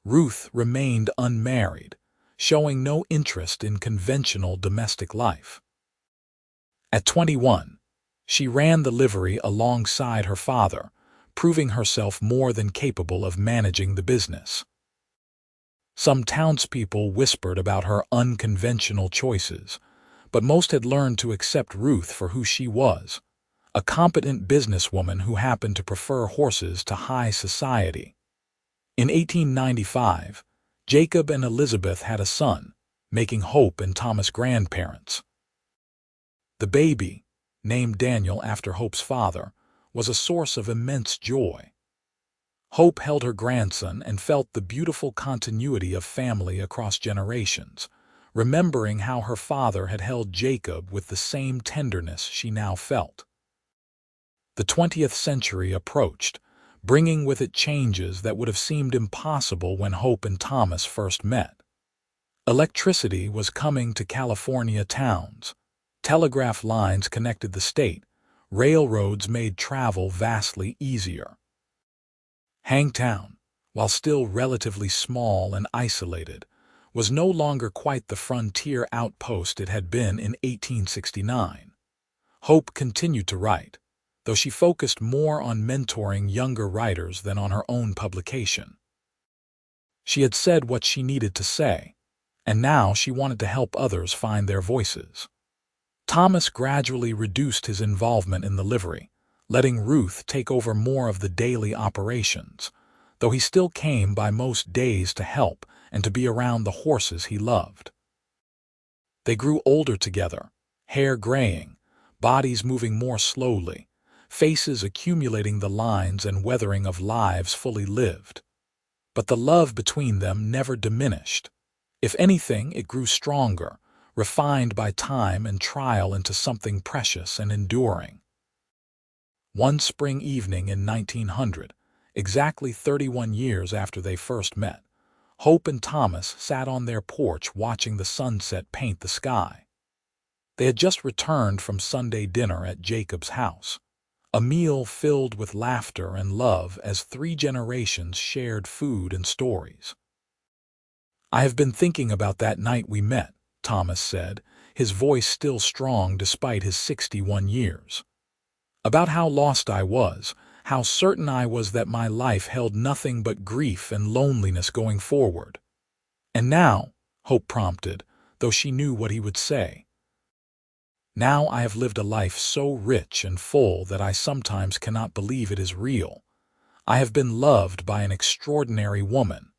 Ruth remained unmarried, showing no interest in conventional domestic life. At 21, she ran the livery alongside her father, proving herself more than capable of managing the business. Some townspeople whispered about her unconventional choices, but most had learned to accept Ruth for who she was, a competent businesswoman who happened to prefer horses to high society. In 1895, Jacob and Elizabeth had a son, making Hope and Thomas grandparents. The baby, named Daniel after Hope's father, was a source of immense joy. Hope held her grandson and felt the beautiful continuity of family across generations, remembering how her father had held Jacob with the same tenderness she now felt. The 20th century approached, bringing with it changes that would have seemed impossible when Hope and Thomas first met. Electricity was coming to California towns. Telegraph lines connected the state. Railroads made travel vastly easier. Hangtown, while still relatively small and isolated, was no longer quite the frontier outpost it had been in 1869. Hope continued to write, though she focused more on mentoring younger writers than on her own publication. She had said what she needed to say, and now she wanted to help others find their voices. Thomas gradually reduced his involvement in the livery, letting Ruth take over more of the daily operations, though he still came by most days to help and to be around the horses he loved. They grew older together, hair graying, bodies moving more slowly, faces accumulating the lines and weathering of lives fully lived. But the love between them never diminished. If anything, it grew stronger, refined by time and trial into something precious and enduring. One spring evening in 1900, exactly 31 years after they first met, Hope and Thomas sat on their porch watching the sunset paint the sky. They had just returned from Sunday dinner at Jacob's house, a meal filled with laughter and love as 3 generations shared food and stories. "I have been thinking about that night we met," Thomas said, his voice still strong despite his 61 years. "About how lost I was, how certain I was that my life held nothing but grief and loneliness going forward. And now, Hope prompted, though she knew what he would say. Now I have lived a life so rich and full that I sometimes cannot believe it is real. I have been loved by an extraordinary woman.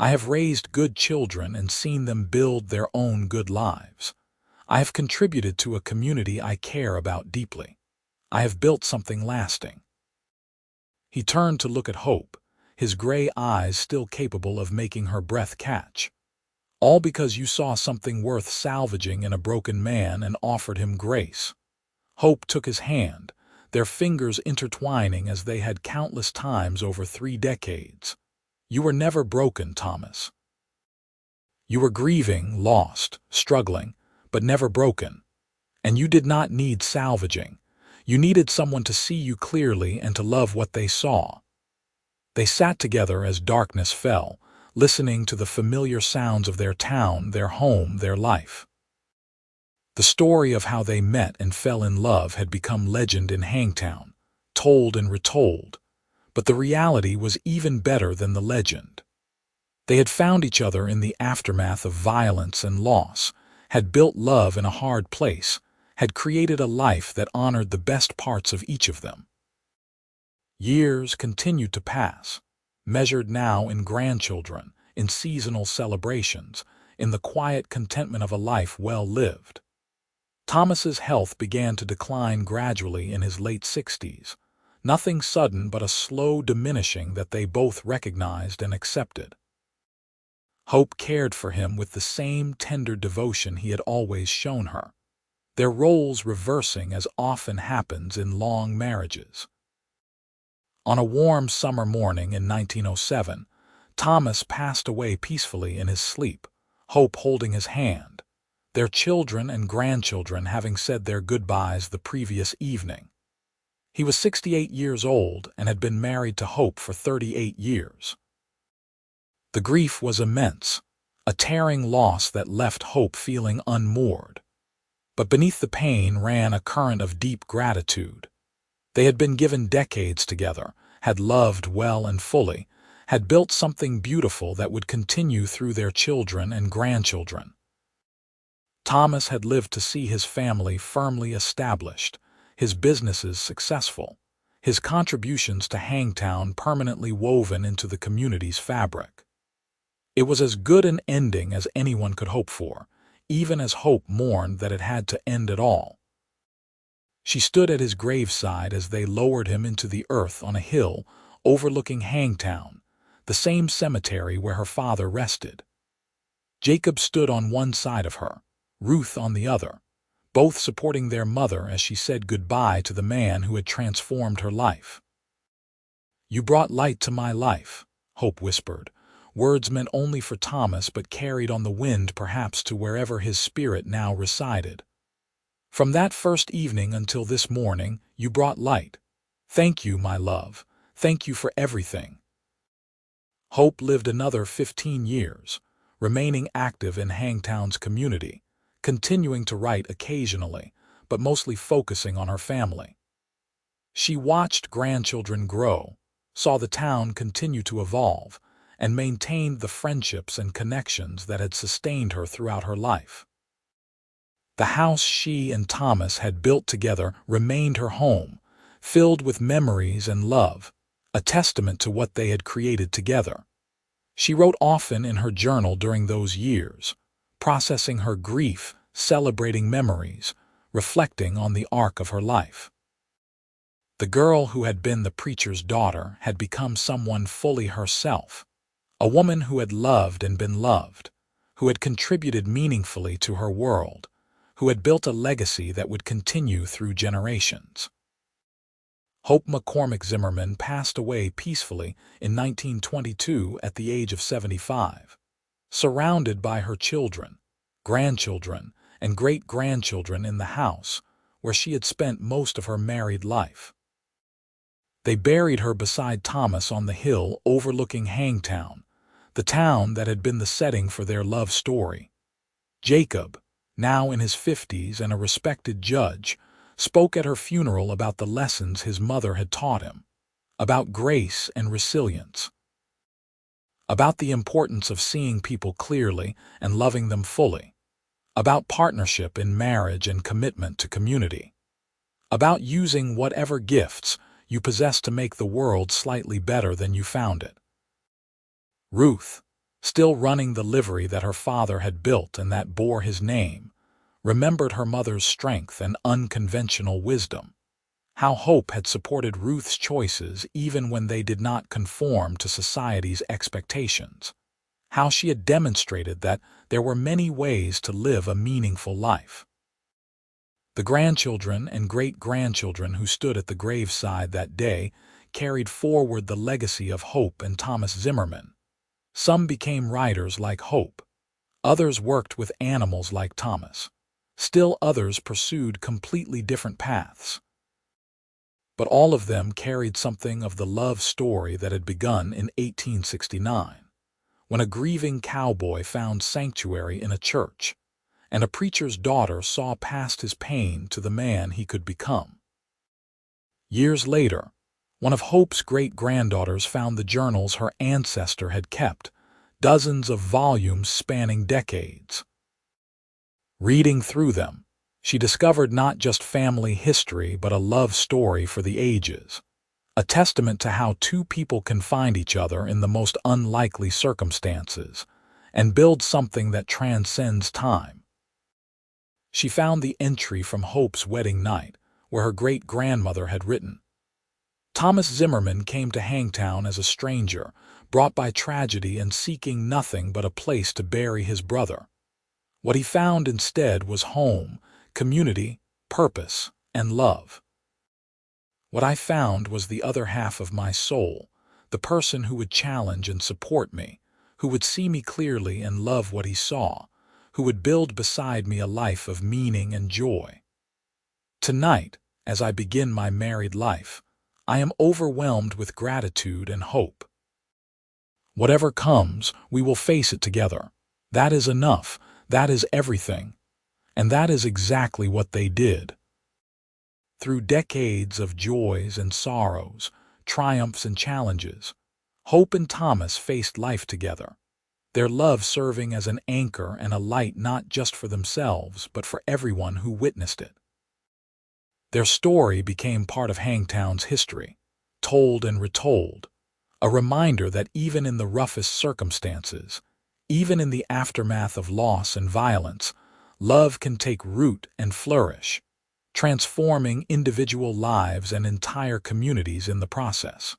I have raised good children and seen them build their own good lives. I have contributed to a community I care about deeply. I have built something lasting. He turned to look at Hope, his gray eyes still capable of making her breath catch. All because you saw something worth salvaging in a broken man and offered him grace. Hope took his hand, their fingers intertwining as they had countless times over 3 decades. You were never broken, Thomas. You were grieving, lost, struggling, but never broken. And you did not need salvaging. You needed someone to see you clearly and to love what they saw. They sat together as darkness fell, listening to the familiar sounds of their town, their home, their life. The story of how they met and fell in love had become legend in Hangtown, told and retold, but the reality was even better than the legend. They had found each other in the aftermath of violence and loss, had built love in a hard place, had created a life that honored the best parts of each of them. Years continued to pass, measured now in grandchildren, in seasonal celebrations, in the quiet contentment of a life well lived. Thomas's health began to decline gradually in his late 60s, nothing sudden but a slow diminishing that they both recognized and accepted. Hope cared for him with the same tender devotion he had always shown her, their roles reversing as often happens in long marriages. On a warm summer morning in 1907, Thomas passed away peacefully in his sleep, Hope holding his hand, their children and grandchildren having said their goodbyes the previous evening. He was 68 years old and had been married to Hope for 38 years. The grief was immense, a tearing loss that left Hope feeling unmoored. But beneath the pain ran a current of deep gratitude. They had been given decades together, had loved well and fully, had built something beautiful that would continue through their children and grandchildren. Thomas had lived to see his family firmly established, his businesses successful, his contributions to Hangtown permanently woven into the community's fabric. It was as good an ending as anyone could hope for, even as Hope mourned that it had to end at all. She stood at his graveside as they lowered him into the earth on a hill overlooking Hangtown, the same cemetery where her father rested. Jacob stood on one side of her, Ruth on the other, both supporting their mother as she said goodbye to the man who had transformed her life. "You brought light to my life," Hope whispered, words meant only for Thomas but carried on the wind perhaps to wherever his spirit now resided. "From that first evening until this morning, you brought light. Thank you, my love. Thank you for everything." Hope lived another 15 years, remaining active in Hangtown's community, continuing to write occasionally, but mostly focusing on her family. She watched grandchildren grow, saw the town continue to evolve, and maintained the friendships and connections that had sustained her throughout her life. The house she and Thomas had built together remained her home, filled with memories and love, a testament to what they had created together. She wrote often in her journal during those years, processing her grief, celebrating memories, reflecting on the arc of her life. The girl who had been the preacher's daughter had become someone fully herself, a woman who had loved and been loved, who had contributed meaningfully to her world, who had built a legacy that would continue through generations. Hope McCormick Zimmerman passed away peacefully in 1922 at the age of 75, surrounded by her children, grandchildren, and great-grandchildren in the house where she had spent most of her married life. They buried her beside Thomas on the hill overlooking Hangtown, the town that had been the setting for their love story. Jacob, now in his 50s and a respected judge, spoke at her funeral about the lessons his mother had taught him, about grace and resilience, about the importance of seeing people clearly and loving them fully, about partnership in marriage and commitment to community, about using whatever gifts you possess to make the world slightly better than you found it. Ruth, still running the livery that her father had built and that bore his name, remembered her mother's strength and unconventional wisdom, how Hope had supported Ruth's choices even when they did not conform to society's expectations, how she had demonstrated that there were many ways to live a meaningful life. The grandchildren and great-grandchildren who stood at the graveside that day carried forward the legacy of Hope and Thomas Zimmerman. Some became writers like Hope. Others worked with animals like Thomas. Still others pursued completely different paths. But all of them carried something of the love story that had begun in 1869, when a grieving cowboy found sanctuary in a church, and a preacher's daughter saw past his pain to the man he could become. Years later, one of Hope's great-granddaughters found the journals her ancestor had kept, dozens of volumes spanning decades. Reading through them, she discovered not just family history but a love story for the ages, a testament to how two people can find each other in the most unlikely circumstances and build something that transcends time. She found the entry from Hope's wedding night, where her great-grandmother had written, "Thomas Zimmerman came to Hangtown as a stranger, brought by tragedy and seeking nothing but a place to bury his brother. What he found instead was home, community, purpose, and love. What I found was the other half of my soul, the person who would challenge and support me, who would see me clearly and love what he saw, who would build beside me a life of meaning and joy. Tonight, as I begin my married life, I am overwhelmed with gratitude and hope. Whatever comes, we will face it together. That is enough. That is everything. And that is exactly what they did. Through decades of joys and sorrows, triumphs and challenges, Hope and Thomas faced life together, their love serving as an anchor and a light not just for themselves but for everyone who witnessed it. Their story became part of Hangtown's history, told and retold, a reminder that even in the roughest circumstances, even in the aftermath of loss and violence, love can take root and flourish, transforming individual lives and entire communities in the process.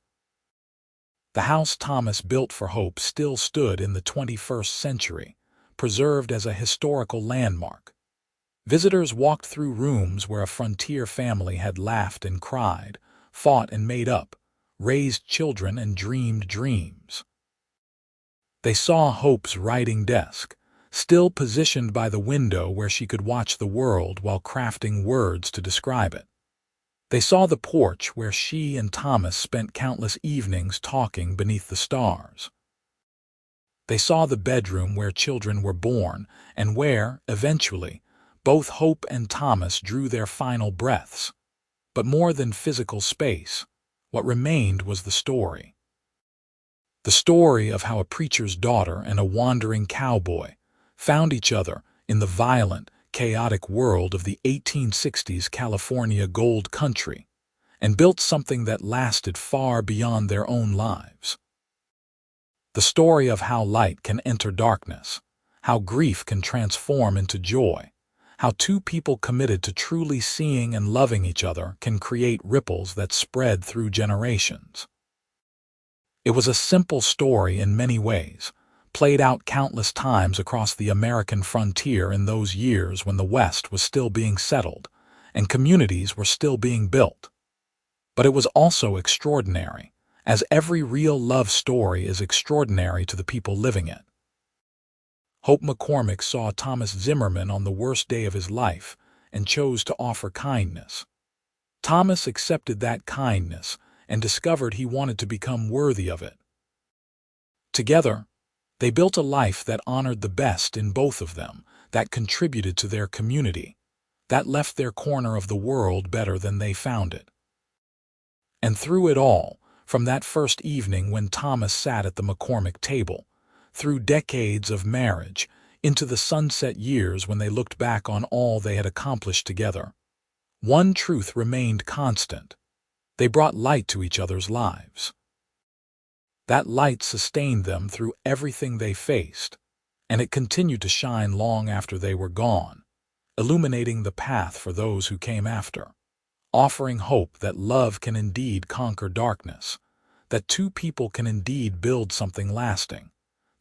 The house Thomas built for Hope still stood in the 21st century, preserved as a historical landmark. Visitors walked through rooms where a frontier family had laughed and cried, fought and made up, raised children and dreamed dreams. They saw Hope's writing desk, still positioned by the window where she could watch the world while crafting words to describe it. They saw the porch where she and Thomas spent countless evenings talking beneath the stars. They saw the bedroom where children were born and where, eventually, both Hope and Thomas drew their final breaths. But more than physical space, what remained was the story. The story of how a preacher's daughter and a wandering cowboy found each other in the violent, chaotic world of the 1860s California gold country and built something that lasted far beyond their own lives. The story of how light can enter darkness, how grief can transform into joy, how two people committed to truly seeing and loving each other can create ripples that spread through generations. It was a simple story in many ways, played out countless times across the American frontier in those years when the West was still being settled and communities were still being built. But it was also extraordinary, as every real love story is extraordinary to the people living it. Hope McCormick saw Thomas Zimmerman on the worst day of his life and chose to offer kindness. Thomas accepted that kindness and discovered he wanted to become worthy of it. Together, they built a life that honored the best in both of them, that contributed to their community, that left their corner of the world better than they found it. And through it all, from that first evening when Thomas sat at the McCormick table, through decades of marriage, into the sunset years when they looked back on all they had accomplished together. One truth remained constant. They brought light to each other's lives. That light sustained them through everything they faced, and it continued to shine long after they were gone, illuminating the path for those who came after, offering hope that love can indeed conquer darkness, that two people can indeed build something lasting,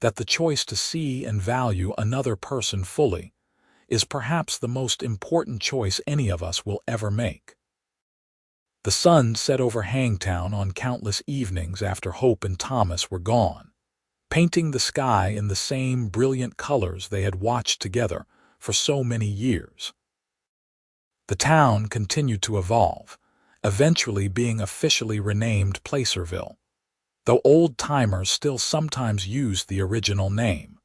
that the choice to see and value another person fully is perhaps the most important choice any of us will ever make. The sun set over Hangtown on countless evenings after Hope and Thomas were gone, painting the sky in the same brilliant colors they had watched together for so many years. The town continued to evolve, eventually being officially renamed Placerville, though old-timers still sometimes used the original name.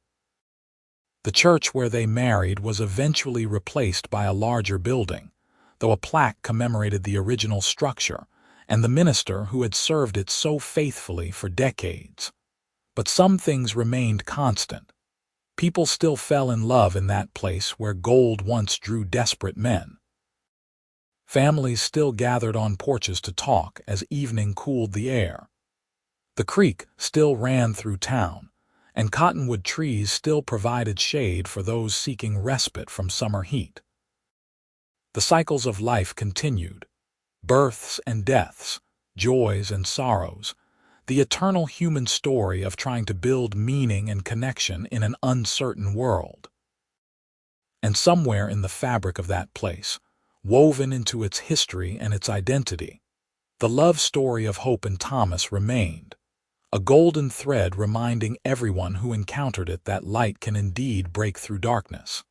The church where they married was eventually replaced by a larger building, though a plaque commemorated the original structure and the minister who had served it so faithfully for decades. But some things remained constant. People still fell in love in that place where gold once drew desperate men. Families still gathered on porches to talk as evening cooled the air. The creek still ran through town, and cottonwood trees still provided shade for those seeking respite from summer heat. The cycles of life continued, births and deaths, joys and sorrows, the eternal human story of trying to build meaning and connection in an uncertain world. And somewhere in the fabric of that place, woven into its history and its identity, the love story of Hope and Thomas remained, a golden thread reminding everyone who encountered it that light can indeed break through darkness,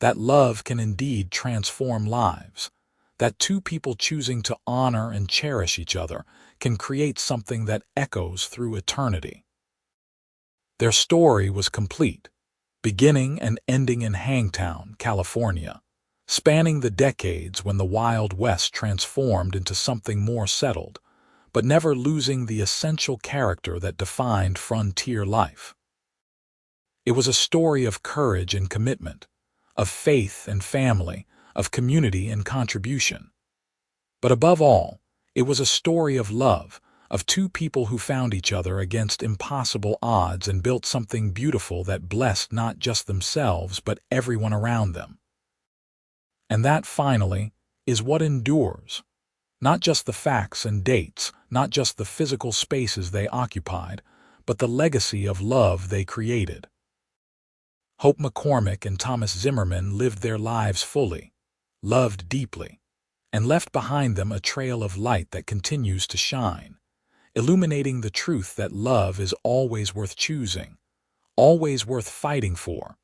that love can indeed transform lives, that two people choosing to honor and cherish each other can create something that echoes through eternity. Their story was complete, beginning and ending in Hangtown, California, spanning the decades when the Wild West transformed into something more settled, but never losing the essential character that defined frontier life. It was a story of courage and commitment, of faith and family, of community and contribution. But above all, it was a story of love, of two people who found each other against impossible odds and built something beautiful that blessed not just themselves but everyone around them. And that, finally, is what endures. Not just the facts and dates, not just the physical spaces they occupied, but the legacy of love they created. Hope McCormick and Thomas Zimmerman lived their lives fully, loved deeply, and left behind them a trail of light that continues to shine, illuminating the truth that love is always worth choosing, always worth fighting for,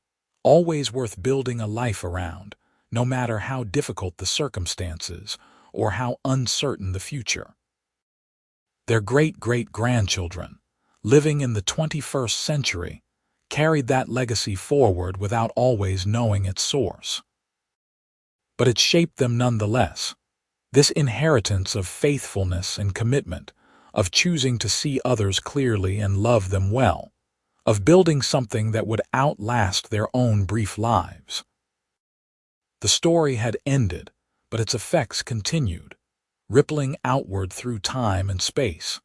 always worth building a life around, no matter how difficult the circumstances or how uncertain the future. Their great-great-grandchildren, living in the 21st century, carried that legacy forward without always knowing its source. But it shaped them nonetheless. This inheritance of faithfulness and commitment, of choosing to see others clearly and love them well, of building something that would outlast their own brief lives. The story had ended, but its effects continued, rippling outward through time and space,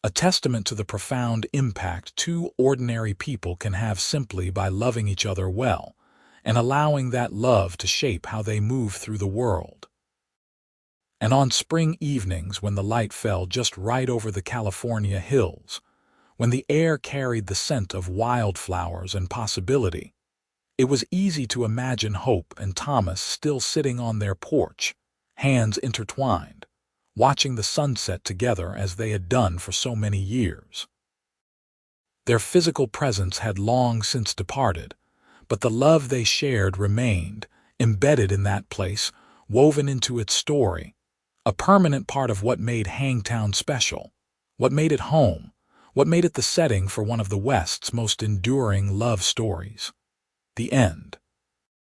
a testament to the profound impact two ordinary people can have simply by loving each other well and allowing that love to shape how they move through the world. And on spring evenings when the light fell just right over the California hills, when the air carried the scent of wildflowers and possibility, it was easy to imagine Hope and Thomas still sitting on their porch, hands intertwined, watching the sunset together as they had done for so many years. Their physical presence had long since departed, but the love they shared remained, embedded in that place, woven into its story, a permanent part of what made Hangtown special, what made it home, what made it the setting for one of the West's most enduring love stories. The end.